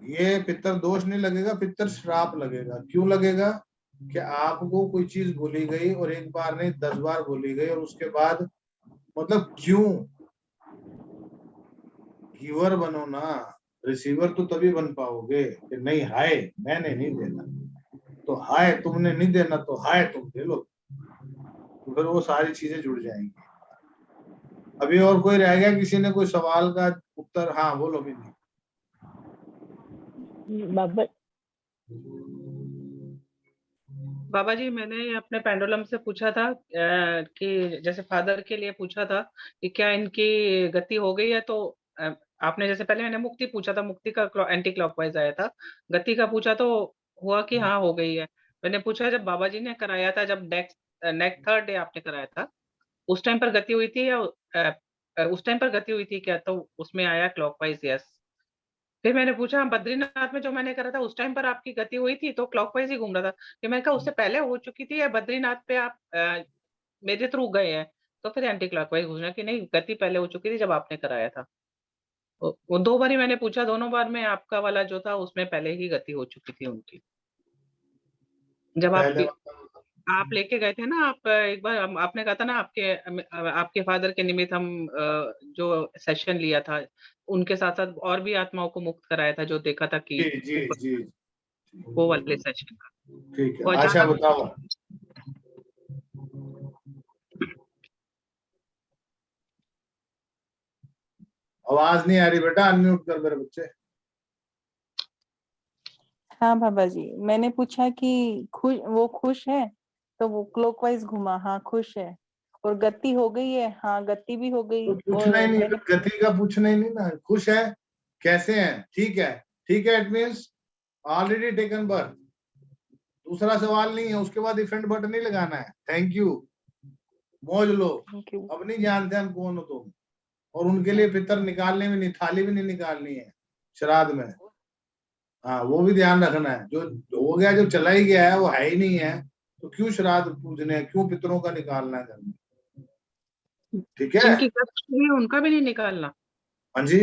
ये पितर दोष नहीं लगेगा, पितर श्राप लगेगा। क्यों लगेगा? कि आपको कोई चीज बोली गई और एक बार नहीं 10 बार बोली गई, और उसके बाद मतलब क्यों? गिवर बनो ना, रिसीवर तो तभी बन पाओगे कि नहीं हाय मैंने नहीं देना, तो हाय तुमने नहीं देना तो हाय तुम दे लो, तो फिर वो सारी चीजें जुड़ जाएंगी। अभी और कोई रह गया? किसी ने कोई सवाल का उत्तर? हाँ बोलो बिंदी। बाबा जी, मैंने अपने पेंडुलम से पूछा था कि जैसे फादर के लिए पूछा था कि क्या इनकी गति हो गई है, तो आपने जैसे पहले मैंने मुक्ति पूछा था, मुक्ति का एंटी क्लॉकवाइज आया था। गति का पूछा तो हुआ कि हाँ हो गई है। मैंने पूछा जब बाबा जी ने कराया था, जब नेक्स्ट थर्ड डे आपने कराया था, उस टाइम पर गति हुई थी या उस टाइम पर गति हुई थी क्या? तो उसमें आया क्लॉकवाइज यस। फिर मैंने पूछा बद्रीनाथ में जो मैंने करा था उस टाइम पर आपकी गति हुई थी तो क्लॉकवाइज ही घूम रहा था। फिर मैंने कहा उससे पहले हो चुकी थी या बद्रीनाथ पे आप मेरे थ्रू गए हैं? तो फिर एंटी क्लॉकवाइज घूमना कि नहीं, गति पहले हो चुकी थी जब आपने कराया था। वो 2 बार ही मैंने पूछा, दोनों बार में आपका वाला जो था उसमें पहले ही गति हो चुकी थी उनकी। जब आप लेके गए थे ना, आप एक बार आपने कहा था ना आपके फादर के निमित्त हम जो सेशन लिया था, उनके साथ साथ और भी आत्माओं को मुक्त कराया था, जो देखा था कि जी वो वाले सेशन का। ठीक है। अच्छा बताओ, आवाज नहीं आ रही बेटा, अनम्यूट कर मेरे बच्चे। हाँ बाबा जी, मैंने पूछा कि वो खुश है, तो वो क्लॉकवाइज घुमा, हाँ खुश है। और गति हो गई है, हाँ गति भी हो गई। तो पूछना ही नहीं, गति का पूछना ही नहीं ना। खुश है, कैसे है, ठीक है, ठीक है, it means already taken birth. दूसरा सवाल नहीं है, उसके बाद इफेंट बटन नहीं लगाना है। थैंक यू, मौज लो। अब नहीं जानते हम कौन हो तुम। और उनके लिए पितर निकालने में नहीं, थाली भी नहीं निकालनी है श्राद्ध में। हाँ वो भी ध्यान रखना है। जो हो गया, जो चला ही गया है, वो है ही नहीं है, तो क्यों श्राद्ध पूजने हैं, क्यों पितरों का निकालना है घर में? ठीक है, जिनकी गति है उनका भी नहीं निकालना। हाँ जी,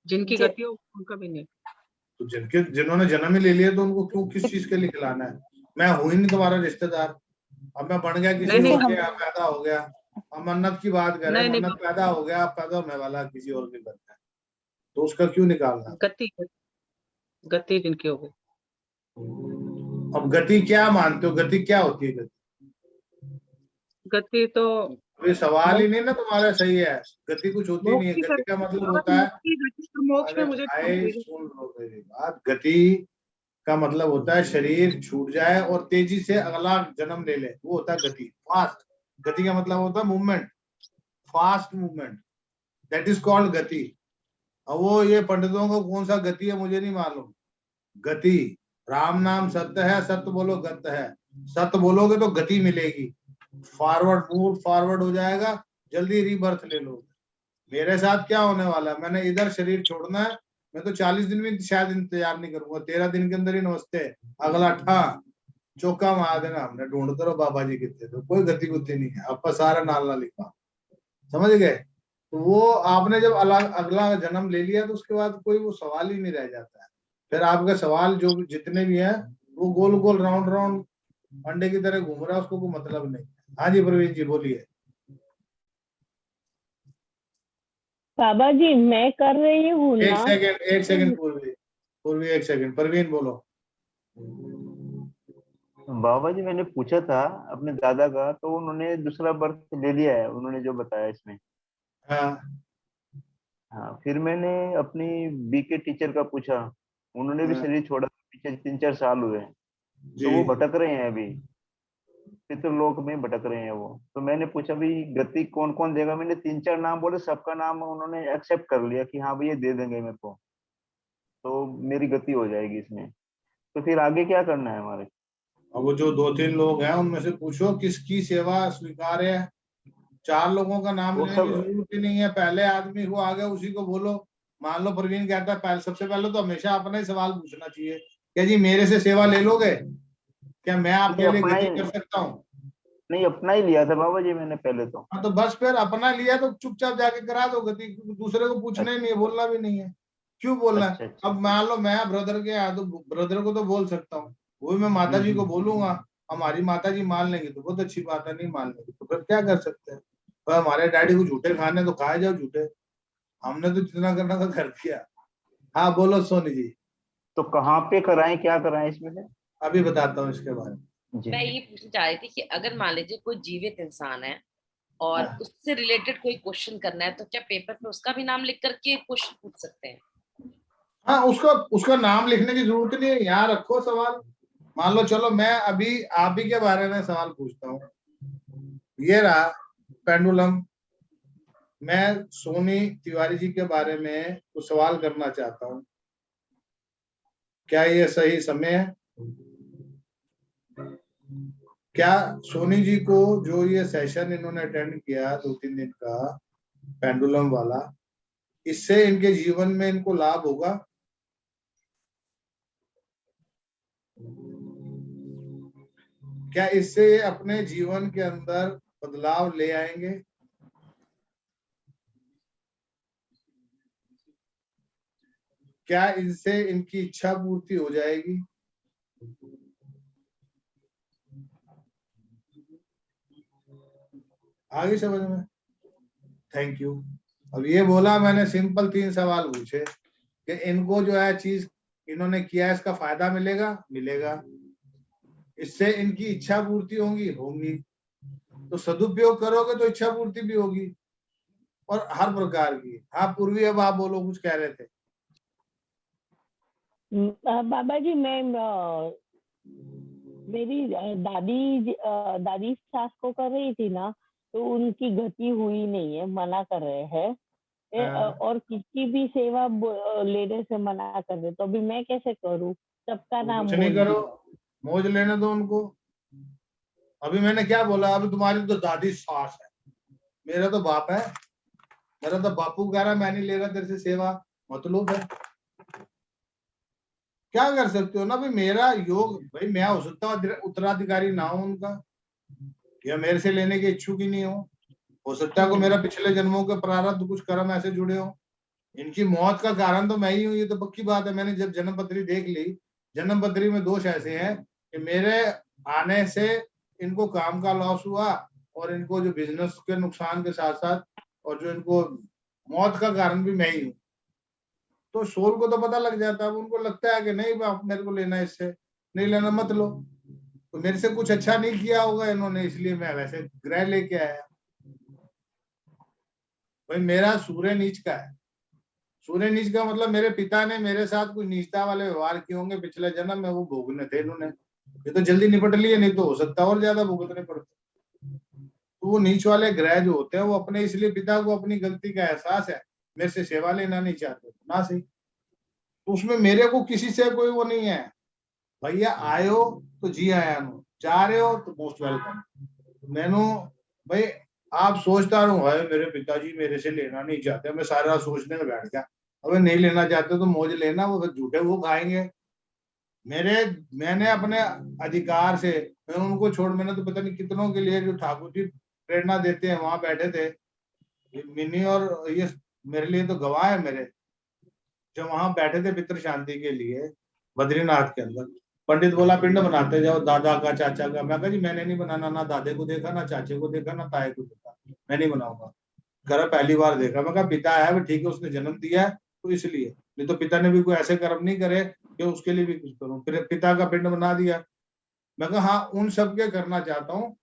जिनकी गति हो उनका भी नहीं। तो जिन्होंने जन्म ही ले लिया तो उनको क्यों, किस चीज के लिए खिलाना है? मैं हूं ही नहीं तुम्हारा रिश्तेदार। अब मैं बन गया किसी और के यहाँ, पैदा हो गया। अब मन्नत की बात करें, मन्नत पैदा हो गया, पैदा होने वाला किसी और के घर में, तो उसका क्यों निकालना? गति जिनकी हो गई। अब गति क्या मानते हो? गति क्या होती है? गति तो ये सवाल ही नहीं ना तुम्हारा सही है। गति कुछ होती नहीं है। गति का मतलब होता है, अरे भाई सुन लो मेरी बात, गति का मतलब होता है शरीर छूट जाए और तेजी से अगला जन्म ले ले, वो होता है गति। फास्ट, गति का मतलब होता है movement, fast movement, that is called गति। अब वो ये पंडितों को कौन सा गति है मुझे नहीं मालूम। गति, राम नाम सत्य है, सत्य बोलो गत्य है। सत्य बोलोगे तो गति मिलेगी, फॉरवर्ड मूव फॉरवर्ड हो जाएगा, जल्दी रीबर्थ ले लो। मेरे साथ क्या होने वाला है, मैंने इधर शरीर छोड़ना है, मैं तो 40 दिन भी शायद इंतजार नहीं करूंगा। 13 दिन के अंदर ही नमस्ते, अगला ठा चौका मार देना। हमने ढूंढते रहो बाबा जी कितने, तो कोई गति गुति नहीं है, आपका सारा नाला लिखा, समझ गए? तो वो आपने जब अगला जन्म ले लिया तो उसके बाद कोई वो सवाल ही नहीं रह जाता है। फिर आपका सवाल जो जितने भी है वो गोल गोल राउंड राउंड अंडे की तरह घूम रहा है, उसको कोई मतलब नहीं। हाँ जी प्रवीण जी बोलिए। बाबा जी मैं कर रही हूँ ना। एक सेकंड पूर्वी एक सेकंड, प्रवीण बोलो। बाबा जी मैंने पूछा था अपने दादा का, तो उन्होंने दूसरा बर्थ ले लिया है, उन्होंने जो बताया इसमें। हाँ फिर मैंने अपनी बीके टीचर का पूछा, उन्होंने भी शरीर छोड़ा, पीछे 3-4 साल हुए, तो वो भटक रहे हैं अभी। पितृलोक में भटक रहे हैं वो। तो मैंने पूछा भाई गति कौन कौन देगा, मैंने 3-4 नाम बोले, सबका नाम उन्होंने एक्सेप्ट कर लिया कि हाँ भैया दे देंगे मेरे को, तो मेरी गति हो जाएगी इसमें। तो फिर आगे क्या करना है हमारे? अब वो जो 2-3 लोग हैं उनमें से पूछो किसकी सेवा स्वीकार है। 4 लोगों का नाम वो लेने सब की जरूरत ही नहीं है, पहले आदमी को आगे उसी को बोलो। मान लो प्रवीण कहता है पहले, सबसे पहले तो हमेशा अपना ही सवाल पूछना चाहिए, क्या जी मेरे से सेवा ले लोगे, क्या मैं आपके लिए अपना गति ही कर सकता हूँ? नहीं, अपना ही लिया था बाबा जी मैंने पहले तो। हाँ तो बस फिर अपना लिया तो चुपचाप जाके करा दो गति, दूसरे को पूछना ही नहीं है, बोलना भी नहीं है। क्यों बोलना है? अच्छा अच्छा। अब मान लो मैं ब्रदर के यहाँ, तो ब्रदर को तो बोल सकता हूँ, वो भी मैं माता जी को बोलूंगा, हमारी माता जी मान लेंगे तो बहुत अच्छी बात है, नहीं मान लेंगे तो फिर क्या कर सकते हैं। तो हमारे डैडी को झूठे खाने तो खाए जाओ झूठे, हमने तो जितना करना था कर दिया। हाँ बोलो सोनी जी। तो कहाँ पे कराएं, क्या कराएं इसमें से? अभी बताता हूँ इसके बारे में। मैं ये पूछना चाह रही थी कि अगर मान लीजिए कोई जीवित इंसान है और हाँ। उससे रिलेटेड कोई क्वेश्चन करना है, तो क्या पेपर पे उसका भी नाम लिख करके क्वेश्चन पूछ सकते हैं? हाँ उसका नाम लिखने की जरूरत नहीं है, यहाँ रखो सवाल। मान लो चलो मैं अभी आप ही के बारे में सवाल पूछता हूँ, ये रहा पेंडुलम। मैं सोनी तिवारी जी के बारे में कुछ सवाल करना चाहता हूँ, क्या ये सही समय है? क्या सोनी जी को जो ये सेशन इन्होंने अटेंड किया 2-3 दिन का पेंडुलम वाला, इससे इनके जीवन में इनको लाभ होगा? क्या इससे अपने जीवन के अंदर बदलाव ले आएंगे? क्या इनसे इनकी इच्छा पूर्ति हो जाएगी? आगे समझ में? Thank you. अब ये बोला मैंने सिंपल 3 सवाल पूछे कि इनको जो है चीज इन्होंने किया, इसका फायदा मिलेगा? मिलेगा। इससे इनकी इच्छा पूर्ति होगी? तो सदुपयोग करोगे तो इच्छा पूर्ति भी होगी, और हर प्रकार की। हाँ पूर्वी, अब आप बोलो, कुछ कह रहे थे। बाबा जी मैं मेरी दादी सास को कर रही थी ना, तो उनकी गति हुई नहीं है, मना कर रहे हैं। और किसी भी सेवा लेने से मना कर रहे, तो अभी मैं कैसे करूं? सबका नाम कुछ नहीं बोल करो, मौज लेने दो उनको। अभी मैंने क्या बोला, अभी तुम्हारी तो दादी सास है, मेरा तो बाप है, मेरा तो बापू कह रहा मैं नहीं ले रहा तेरे से सेवा, मतलब है। क्या कर सकते हो ना भाई, मेरा योग भाई, मैं हो सकता हूँ उत्तराधिकारी ना हूं उनका, या मेरे से लेने के इच्छुक ही नहीं हो सकता है को मेरा पिछले जन्मों के प्रारब्ध कुछ कर्म ऐसे जुड़े हो। इनकी मौत का कारण तो मैं ही हूँ, ये तो पक्की बात है। मैंने जब जन्म पत्री देख ली, जन्म पत्री में दोष ऐसे हैं कि मेरे आने से इनको काम का लॉस हुआ, और इनको जो बिजनेस के नुकसान के साथ साथ, और जो इनको मौत का कारण भी मैं ही हूँ। तो सोल को तो पता लग जाता है, उनको लगता है कि नहीं मेरे को लेना, इससे नहीं लेना मत लो। तो मेरे से कुछ अच्छा नहीं किया होगा इन्होंने, इसलिए मैं वैसे ग्रह लेके आया। भाई मेरा सूर्य नीच का है, सूर्य नीच का मतलब मेरे पिता ने मेरे साथ कुछ नीचता वाले व्यवहार किए होंगे पिछले जन्म में, वो भोगने थे इन्होंने। ये तो जल्दी निपट लिए, नहीं तो हो सकता और ज्यादा भुगतने पड़ते। तो वो नीच वाले ग्रह जो होते हैं वो अपने, इसलिए पिता को अपनी गलती का एहसास है, मेरे से सेवा लेना नहीं चाहते ना, सही। तो उसमें मेरे को किसी से कोई वो नहीं है। भैया आयो तो जी आया नो, जा रहे हो तो मोस्ट वेलकम। मैंने भाई आप सोचता रहूं है मेरे पिताजी मेरे से लेना नहीं चाहते, मैं सारा सोचने में बैठ गया। अबे नहीं लेना चाहते तो मौज लेना, वो झूठे वो खाएंगे। मैंने अपने अधिकार से, मैं उनको छोड़, मैंने तो पता नहीं कितनों के लिए जो ठाकुर जी प्रेरणा देते हैं वहां बैठे थे, मिनी और ये मेरे लिए तो गवाह है मेरे, जो वहां बैठे थे पितृ शांति के लिए बद्रीनाथ के अंदर। पंडित बोला पिंड बनाते जाओ, दादा का चाचा का। मैं कहा जी मैंने नहीं बनाना, ना दादे को देखा, ना चाचे को देखा, ना ताए को देखा, मैं नहीं बनाऊंगा। कर पहली बार देखा। मैं कहा पिता है वो ठीक है, उसने जन्म दिया है तो इसलिए, नहीं तो पिता ने भी कोई ऐसे कर्म नहीं करे कि उसके लिए भी कुछ करूं। फिर पिता का पिंड बना दिया। मैं कहा हाँ उन सब के करना चाहता हूँ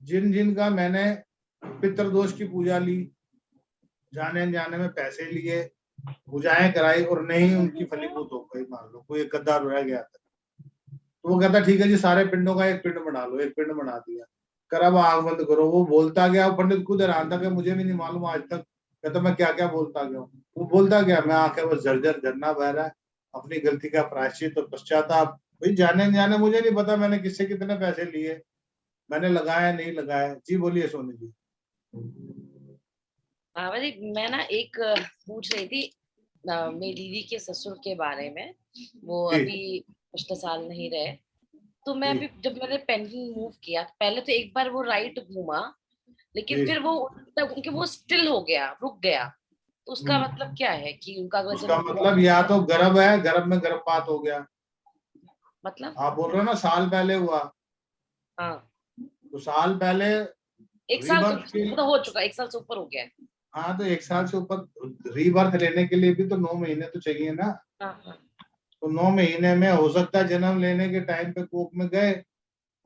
जिन जिन का मैंने पितृदोष की पूजा ली, जाने जाने में पैसे लिए, पूजाएं कराई और नहीं उनकी फलीभूत हो गई। मान लो कोई गद्दार रह गया था, तो वो कहता ठीक है जी, सारे पिंडों का एक पिंड बना लो। एक पिंड बना दिया, कर अब आंख बंद करो। वो बोलता गया, पंडित खुद हैरान था कि मुझे भी नहीं मालूम आज तक, कहता मैं क्या क्या बोलता गया। वो बोलता गया, मैं आंखें बस झरझर झरना बह रहा है, अपनी गलती का प्रायश्चित और पश्चाताप। भाई जाने जाने मुझे नहीं पता मैंने किससे कितने पैसे लिए, मैंने लगाया नहीं लगाया। जी बोलिए सोनी जी। बाबा जी मैं ना एक पूछ रही थी मेरी दीदी के ससुर के बारे में। वो जी। अभी पिछले साल नहीं रहे, तो मैं जी। अभी जब मैंने पेंडिंग मूव किया, पहले तो एक बार वो राइट घूमा, लेकिन जी। फिर वो उनके वो स्टिल हो गया, रुक गया। तो उसका मतलब क्या है कि उनका अगला उसका जन्म मतलब या तो गर्भ है, गर्भ में गर्भपात हो गया। मतलब आप बोल रहे हो ना साल पहले हुआ, हाँ तो साल पहले एक साल रीबर्थ के तो हो चुका, एक साल से ऊपर हो गया है। हाँ, तो एक साल से ऊपर रीबर्थ लेने के लिए भी तो 9 महीने तो चाहिए ना। हाँ हाँ तो 9 महीने में हो सकता है जन्म लेने के टाइम पे कोख में गए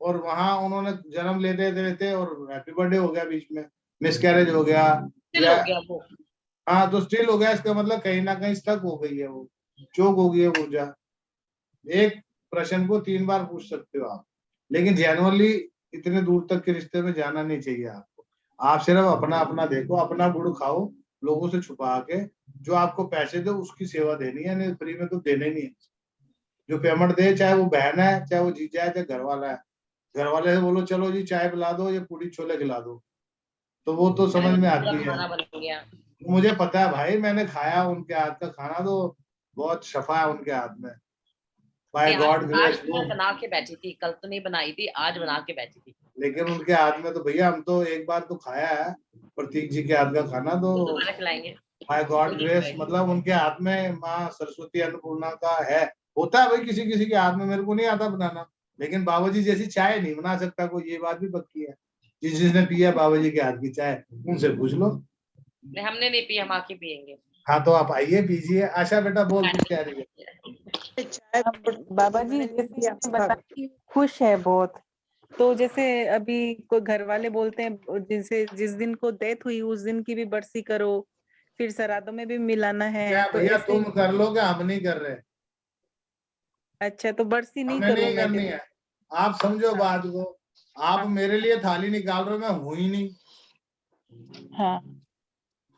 और वहां उन्होंने जन्म लेते लेते और हैप्पी बर्थडे हो गया, बीच में मिसकैरेज हो गया, स्टिल या हो गया वो। हाँ तो स्टिल हो गया। इसका मतलब कहीं ना कहीं स्टक हो गई है, वो चोक हो गई है ऊर्जा। एक प्रश्न को 3 बार पूछ सकते हो आप, लेकिन जनरली इतने दूर तक के रिश्ते में जाना नहीं चाहिए आपको। आप सिर्फ अपना अपना देखो, अपना गुड़ खाओ, लोगों से छुपा के। जो आपको पैसे दो उसकी सेवा देनी है, नहीं फ्री में तो देने नहीं है। जो पेमेंट दे, चाहे वो बहन है, चाहे वो जीजा है, चाहे घर वाला है, घर वाले से बोलो चलो जी चाय पिला दो या पूरी छोले खिला दो, तो वो तो अरे समझ में पूरा आती है। खाना बन गया। मुझे पता है भाई, मैंने खाया उनके हाथ का खाना, तो बहुत शफा है उनके हाथ में, बाय नहीं, गॉड आज ग्रेस तो मैं बना के बैठी थी, कल तो नहीं बनाई थी, आज बना के बैठी थी। लेकिन उनके हाथ में तो भैया हम तो एक बार तो खाया है प्रतीक जी के हाथ का खाना, तो तो दोबारा खिलाएंगे। बाय गॉड जल्दी ग्रेस, खिलाएंगे। मतलब उनके हाथ में माँ सरस्वती अन्नपूर्णा का है। होता है भाई किसी किसी के हाथ में, मेरे को नहीं आता बनाना, लेकिन बाबा जी जैसी चाय नहीं बना सकता कोई, ये बात भी पक्की है। जिसने पिया बाबा जी के हाथ की चाय उनसे पूछ लो। नहीं हमने नहीं पी, हम आके पियेंगे। हाँ तो आप आइए पीजिए। आशा बेटा बोल कुछ कह रही है। चाय बाबा जी मैंने नहीं पिया जैसे बता खुश है बहुत, तो जैसे अभी कोई घर वाले बोलते हैं जिनसे जिस दिन को डेथ हुई उस दिन की भी बरसी करो, फिर श्राद्धों में भी मिलाना है, क्या तो भैया ऐसे तुम कर लो, क्या हम नहीं कर रहे? अच्छा तो बरसी नहीं हमें करूं नहीं मैं करनी जैसे? है। आप समझो हाँ बात को, आप मेरे लिए थाली निकाल रहे हो, मैं हूं ही नहीं। हाँ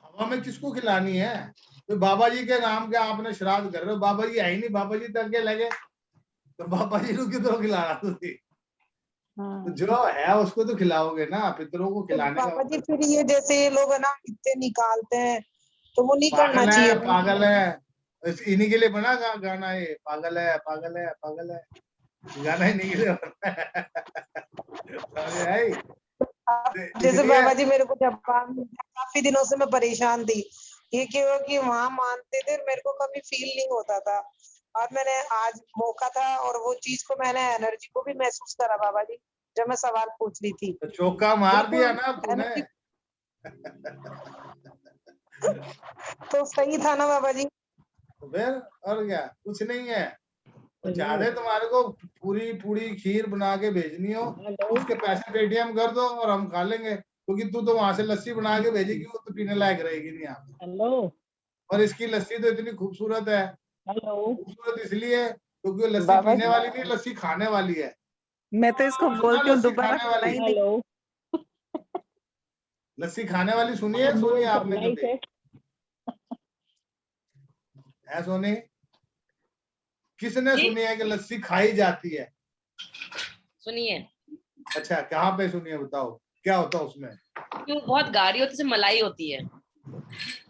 हवा में किसको खिलानी है? तो बाबा जी के नाम के आपने श्राद्ध कर रहे हो, बाबा जी है ही नहीं, बाबा जी तक के लगे, तो बाबा जी को किधरों खिला रहा तुम? तो जो है उसको तो खिलाओगे ना, पितरों को तो खिलाने का पापा जी मतलब। फिर ये जैसे ये लोग है ना इतने निकालते हैं, तो वो नहीं करना पागल चाहिए है, ना। पागल है। इन्हीं के लिए बना गाना, ये पागल है पागल है पागल है, गाना इन्हीं के लिए बना है। समझ आई? आप जैसे इसलिए बाबा जी मेरे को जापान में काफी दिनों से मैं परेशान थी, ये क्यों कि वहां मानते थे, मेरे को कभी फील नहीं होता था। और मैंने आज मौका था और वो चीज को मैंने एनर्जी को भी महसूस करा बाबा जी, जब मैं सवाल पूछ रही थी। तो चौका मार दिया बिल्कुल ना तूने। एनर्जी तो सही था ना बाबा जी। तो फिर और क्या, कुछ नहीं है। तो हेलो चाहते तुम्हारे को पूरी पूरी खीर बना के भेजनी हो, हेलो उसके पैसे पेटीएम कर दो और हम खा लेंगे, क्योंकि तू तो वहां से लस्सी बना के भेजेगी, वो तो पीने लायक रहेगी नहीं यहाँ पे। हेलो और इसकी लस्सी तो इतनी खूबसूरत है, हेलो खूबसूरत इसलिए क्योंकि वो लस्सी बाबा पीने जी वाली नहीं, लस्सी खाने वाली है। मैं तो इसको सुना बोलती हूँ लस्सी दोबारा खाने वाली, नहीं नहीं। हेलो लस्सी खाने वाली सुनी है हम सोनी लोग आपने चेन्नई कभी? से है सोनी? किसने जी सुनी है कि लस्सी खाई जाती है? सुनिए, अच्छा कहाँ पे सुनी है, बताओ क्या होता है उसमें? क्यों बहुत गाढ़ी होती है, मलाई होती है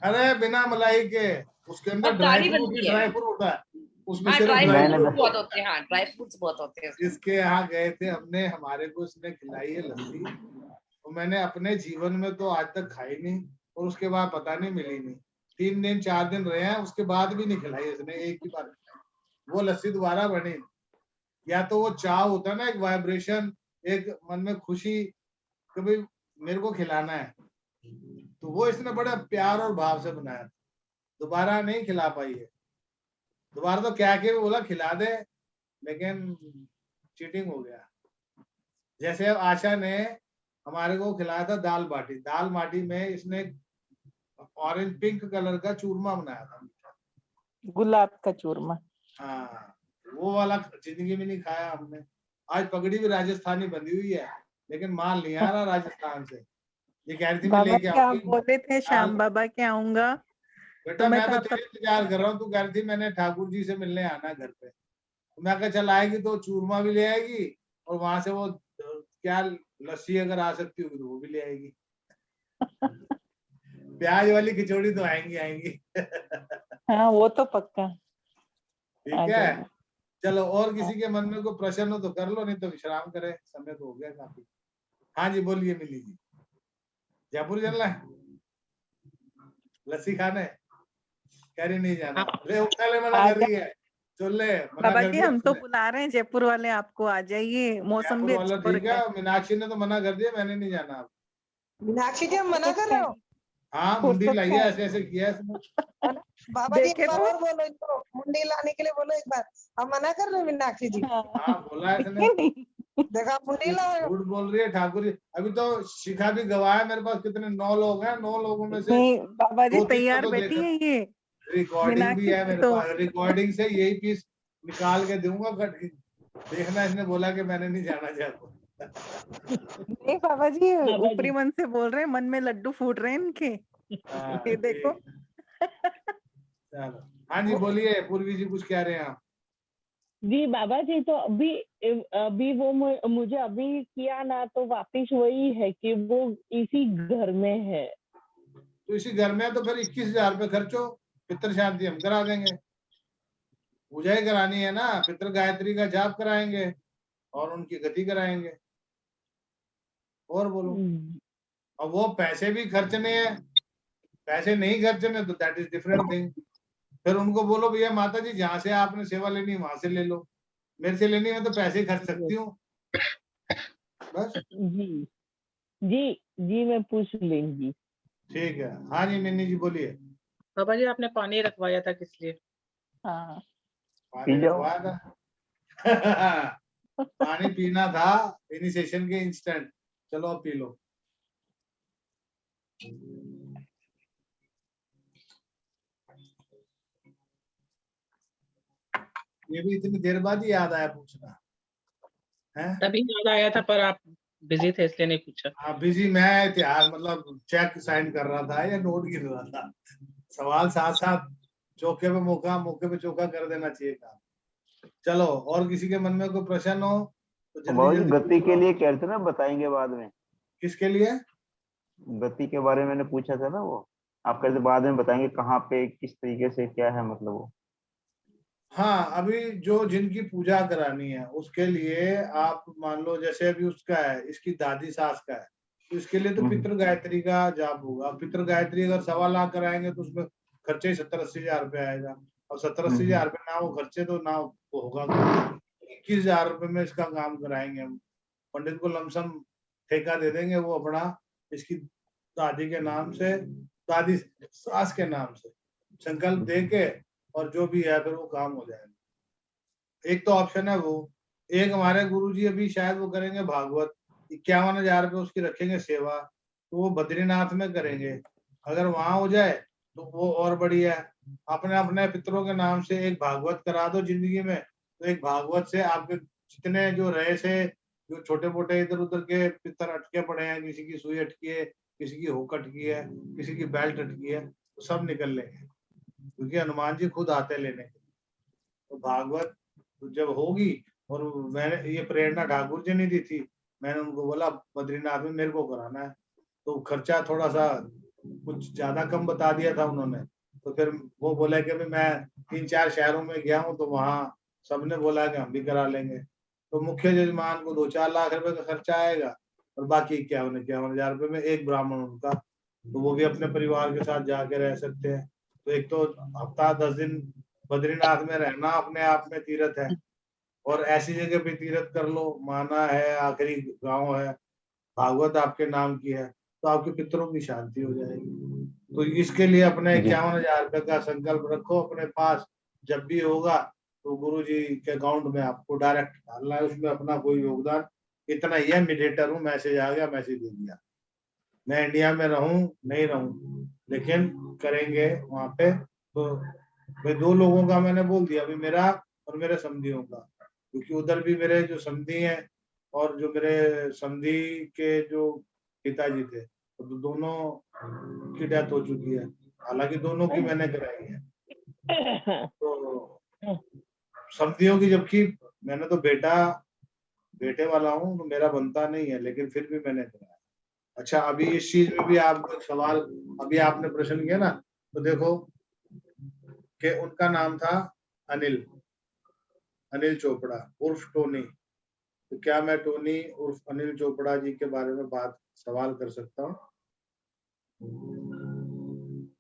अरे बिना मलाई के, उसके अंदर और ड्राई गाढ़ी फ्रूट ही बनती है। ड्राई फ्रूट है, उसमें हाँ सिर्फ ड्राई ड्राई मैंने फ्रूट्स फ्रूट तो है। बहुत होते हैं, हाँ ड्राई फ्रूट्स बहुत होते हैं उसमें। जिसके यहाँ गए थे हमने, हमारे को उसने खिलाई है लस्सी, तो मैंने अपने जीवन में तो आज तक खाई नहीं, और उसके बाद पता नहीं मिली नहीं। 3 दिन 4 दिन रहे हैं, उसके बाद भी नहीं खिलाई इसने, एक ही बार खिलाई। वो लस्सी दोबारा बनी। या तो वो चाव होता है ना, एक वाइब्रेशन, एक मन में खुशी, कभी मेरे को खिलाना है, तो वो इसने बड़े प्यार और भाव से बनाया था। दोबारा नहीं खिला पाई है। दोबारा तो क्या के बोला खिला दे, लेकिन चीटिंग हो गया। जैसे अब आशा ने हमारे को खिलाया था दाल बाटी, दाल बाटी में इसने ऑरेंज पिंक कलर का चूरमा बनाया था। गुलाब का चूरमा। हाँ, वो वाला जिंदगी में नहीं खाया हमने। आज पगड़ी भी राजस्थानी बंधी हुई है, लेकिन माल नहीं आ रहा राजस्थान से। ये कह रही थी मैं बाबा लेके क्या आऊंगी। बोले थे शाम बाबा के आऊंगा, बेटा तो मैं मैं तो तो तेरे इंतजार कर रहा हूँ। तू कह रही थी मैंने ठाकुर जी से मिलने आना घर पे। तो मैं कहा चल आएगी तो चूरमा भी ले आएगी, और वहां से वो क्या लस्सी अगर आ सकती होगी तो वो भी ले आएगी। प्याज वाली खिचड़ी तो आएंगी आएंगी। हाँ वो तो पक्का ठीक आ है, जाएगा। चलो और किसी के मन में कोई प्रश्न हो तो कर लो, नहीं तो विश्राम करें, समय तो हो गया काफी। हाँ जी बोलिए मिली जी। जयपुर चलना है लस्सी खाने? कह रही नहीं जाना। अरे वो पहले मना कर रही है, चल ले मना बाबा कर जी दिया हम तो उसने। बुला रहे हैं जयपुर वाले, आपको आ जाइए, मौसम जयपुर भी वाला अच्छा हो ठीक रहा है, है। मीनाक्षी ने तो मना कर दिया, मैंने नहीं जाना अब। मीनाक्षी जी हम मना कर रहे हो? हाँ मुंडी फुर्सत लाइए, है। ऐसे ऐसे किया इसने। बाबा जी एक देखे बार तो और बोलो इनको, मुंडी लाने के लिए बोलो एक बार। हम मना कर रहे हो मीनाक्षी जी? हाँ बोला है इसने। देखा आप मुंडी ला रहे हो। झूठ बोल रही है ठाकुर जी। अभी तो शिखा भी गवाह है मेरे पास, कितने 9 लोग हैं, 9 लोगों में से नहीं बाबा जी 2-3 को तैयार तो बैठी देखा। है ये रिकॉर्डिंग भी मीनाक्षी है जी मेरे तो। पास, रिकॉर्डिंग से यही पीस निकाल के दूंगा देखना। इसने बोला कि मैंने नहीं जाना जयपुर। नहीं बाबा जी बाबा ऊपरी जी मन से बोल रहे हैं, मन में लड्डू फूट रहे हैं इनके। हाँ ये देखो। ठीक है, चलो हाँ जी बोलिए पूर्वी जी कुछ कह रहे हैं आप? जी बाबा जी, तो अभी अभी वो मुझे अभी किया ना, तो वापिस वही है कि वो इसी घर में है। तो इसी घर में है तो फिर 21,000 रुपये खर्चो, पितृ शांति हम करा देंगे। पूजा ही करानी है ना, पितृ गायत्री का जाप कराएंगे और उनकी गति कराएंगे। और बोलो। अब वो पैसे भी खर्चने हैं, पैसे नहीं खर्चने तो दैट इज डिफरेंट थिंग। फिर उनको बोलो भैया माता जी जहाँ से आपने सेवा लेनी है वहां से ले लो, मेरे से लेनी है तो पैसे ही खर्च सकती हूँ बस। जी जी जी मैं पूछ लूंगी। ठीक है हाँ जी मिन्नी जी बोलिए। बाबा जी आपने पानी रखवाया था किस लिए? हाँ पानी रखवाया था। पानी पीना था इनिशिएशन के इंस्टेंट। चलो अब पी लो। ये भी इतनी देर बाद ही याद आया पूछना है? तभी याद आया था पर आप बिजी थे इसलिए नहीं पूछा। हाँ बिजी मैं इतिहास मतलब चेक साइन कर रहा था या नोट गिन रहा था। सवाल साथ साथ चौके पे मौका, मौके पे चौका कर देना चाहिए काम। चलो और किसी के मन में कोई प्रश्न हो तो जल्दी जल्दी गति के लिए कह रहे थे ना, बताएंगे बाद में। किसके लिए? गति के बारे में मैंने पूछा था ना, वो आप कहते बाद में बताएंगे कहाँ पे किस तरीके से क्या है, मतलब वो। हाँ अभी जो जिनकी पूजा करानी है उसके लिए आप मान लो जैसे अभी उसका है, इसकी दादी सास का है, तो इसके लिए तो पितृ गायत्री का जाप होगा। पितृ गायत्री अगर 1.25 लाख कराएंगे तो उसमें खर्चे 70-80 हजार रुपये आएगा। और 70-80 हजार रुपये ना वो खर्चे तो ना वो होगा। 21,000 रुपये में इसका काम कराएंगे हम। पंडित को लमसम ठेका दे देंगे, वो अपना इसकी दादी के नाम से, दादी सास के नाम से संकल्प दे के और जो भी है फिर वो काम हो जाएगा। एक तो ऑप्शन है वो। एक हमारे गुरुजी अभी शायद वो करेंगे भागवत, 51,000 रुपये उसकी रखेंगे सेवा, तो वो बद्रीनाथ में करेंगे। अगर वहां हो जाए तो वो और बढ़िया है। अपने अपने पितरों के नाम से एक भागवत करा दो जिंदगी में, तो एक भागवत से आपके जितने जो रहे से जो छोटे मोटे इधर उधर के पितर अटके पड़े हैं, किसी की सुई अटकी है, किसी की हुक अटकी है, किसी की बेल्ट अटकी है, तो सब निकल लेंगे, क्योंकि हनुमान जी खुद आते लेने के। तो भागवत जब होगी, और मैंने ये प्रेरणा ठाकुर जी ने दी थी, मैंने उनको बोला बद्रीनाथ में मेरे को कराना है, तो खर्चा थोड़ा सा कुछ ज्यादा कम बता दिया था उन्होंने। तो फिर वो बोला कि मैं 3-4 शहरों में गया हूँ तो वहाँ सबने बोला कि हम भी करा लेंगे। तो मुख्य जजमान को 2-4 लाख रुपए का खर्चा आएगा, और बाकी 51,000 रुपये में एक ब्राह्मण उनका, तो वो भी अपने परिवार के साथ जाके रह सकते हैं। तो एक तो हफ्ता 10 दिन बद्रीनाथ में रहना अपने आप में तीर्थ है, और ऐसी जगह पे तीर्थ कर लो, माना है आखिरी गांव है, भागवत आपके नाम की है, तो आपके पितरों की शांति हो जाएगी। तो इसके लिए अपने 51,000 रुपये का संकल्प रखो अपने पास। जब भी होगा तो गुरु जी के अकाउंट में आपको डायरेक्ट डालना है, उसमें अपना कोई योगदान इतना ही है। मीडिएटर हूँ, मैसेज आ गया, मैसेज दे दिया। मैं इंडिया में रहूं नहीं रहूं, लेकिन करेंगे वहां पे। तो भाई 2 लोगों का मैंने बोल दिया। अभी मेरा और मेरे समधियों का, क्योंकि उधर भी मेरे जो समधी हैं और जो मेरे समधी के जो पिताजी थे तो दोनों की डेथ हो चुकी है, हालांकि दोनों की मैंने कराई है। तो समधियों की, जबकि मैंने तो बेटे वाला हूँ तो मेरा बनता नहीं है, लेकिन फिर भी मैंने कराया। अच्छा, अभी इस चीज में भी आपको एक सवाल, अभी आपने प्रश्न किया ना, तो देखो कि उनका नाम था अनिल चोपड़ा उर्फ टोनी। तो क्या मैं टोनी उर्फ अनिल चोपड़ा जी के बारे में सवाल कर सकता हूँ?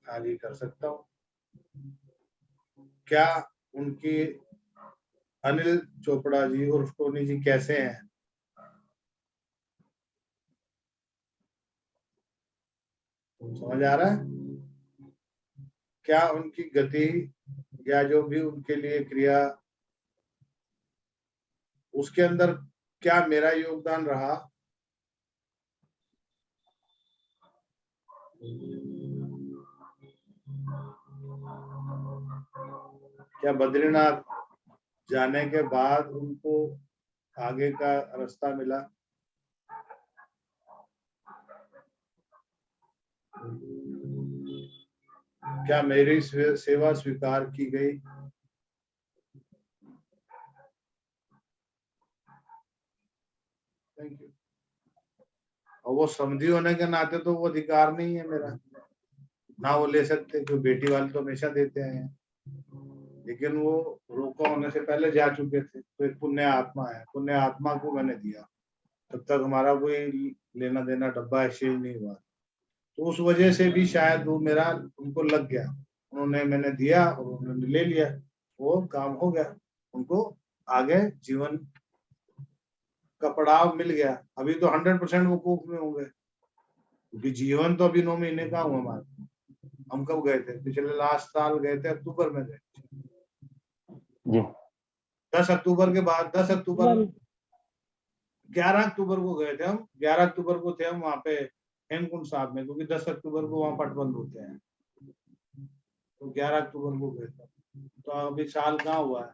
हाँ जी, कर सकता हूँ। क्या उनकी अनिल चोपड़ा जी उर्फ टोनी जी कैसे हैं? समझ आ रहा है? क्या उनकी गति या जो भी उनके लिए क्रिया, उसके अंदर क्या मेरा योगदान रहा? क्या बद्रीनाथ जाने के बाद उनको आगे का रास्ता मिला? क्या मेरी सेवा स्वीकार की गई? Thank you. और वो समझी होने के नाते तो वो अधिकार नहीं है मेरा, ना वो ले सकते, जो बेटी वाले तो हमेशा देते हैं, लेकिन वो रोका होने से पहले जा चुके थे। तो एक पुण्य आत्मा है, पुण्य आत्मा को मैंने दिया, तब तक हमारा कोई लेना देना डब्बा एक्सचेंज नहीं हुआ। तो उस वजह से भी शायद वो मेरा उनको लग गया, उन्होंने, मैंने दिया और उन्होंने ले लिया, वो काम हो गया, उनको आगे जीवन का पड़ाव मिल गया। अभी तो 100% वो कोख में होंगे, क्योंकि जीवन तो अभी 9 महीने का हुआ हमारा। हम कब गए थे? पिछले लास्ट साल गए थे, अक्टूबर में गए जी। 10 अक्टूबर के बाद, 10 अक्टूबर 11 अक्टूबर को गए थे हम, 11 अक्टूबर को थे हम वहाँ पे हेमकुंड साहब में, क्योंकि 10 अक्टूबर को वहाँ पट बंद होते हैं, तो 11 अक्टूबर को गए थे। तो अभी साल कहाँ हुआ है?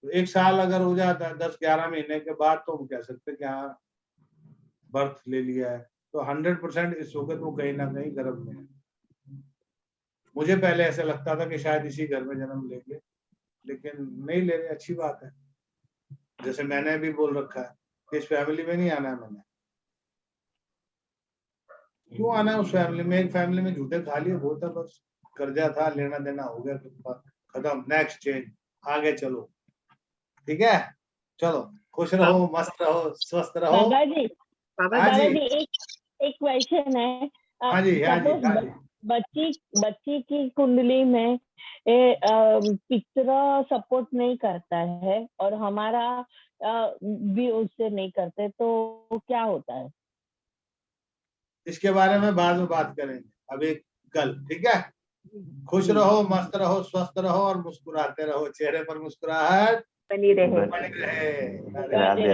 तो 1 साल अगर हो जाता है 10-11 महीने के बाद, तो हम कह सकते हैं कि हाँ बर्थ ले लिया है। तो 100% इस वक्त वो कहीं ना कहीं गर्भ में है। मुझे पहले ऐसा लगता था कि शायद इसी घर में जन्म लेंगे, लेकिन नहीं ले रहे, अच्छी बात है। जैसे मैंने भी बोल रखा है कि इस फैमिली में नहीं आना है मैंने। क्यों आना है उस फैमिली में? एक फैमिली में झूठे खा लिए, बहुत है बस। कर्जा था, लेना देना हो गया, खत्म, नेक्स्ट चेंज, आगे चलो। ठीक है, चलो, खुश रहो, मस्त रहो, स्वस्थ रहो। दादाजी, दादाजी एक क्वेश्चन है। हाँ जी, हाँ जी, हाँ जी। बच्ची की कुंडली में पितरा सपोर्ट नहीं करता है और हमारा भी उससे नहीं करते, तो क्या होता है? इसके बारे में बाद में बात करेंगे, अभी कल। ठीक है, खुश रहो, मस्त रहो, स्वस्थ रहो और मुस्कुराते रहो, चेहरे पर मुस्कुराहट बनी रहे। बनी रहे।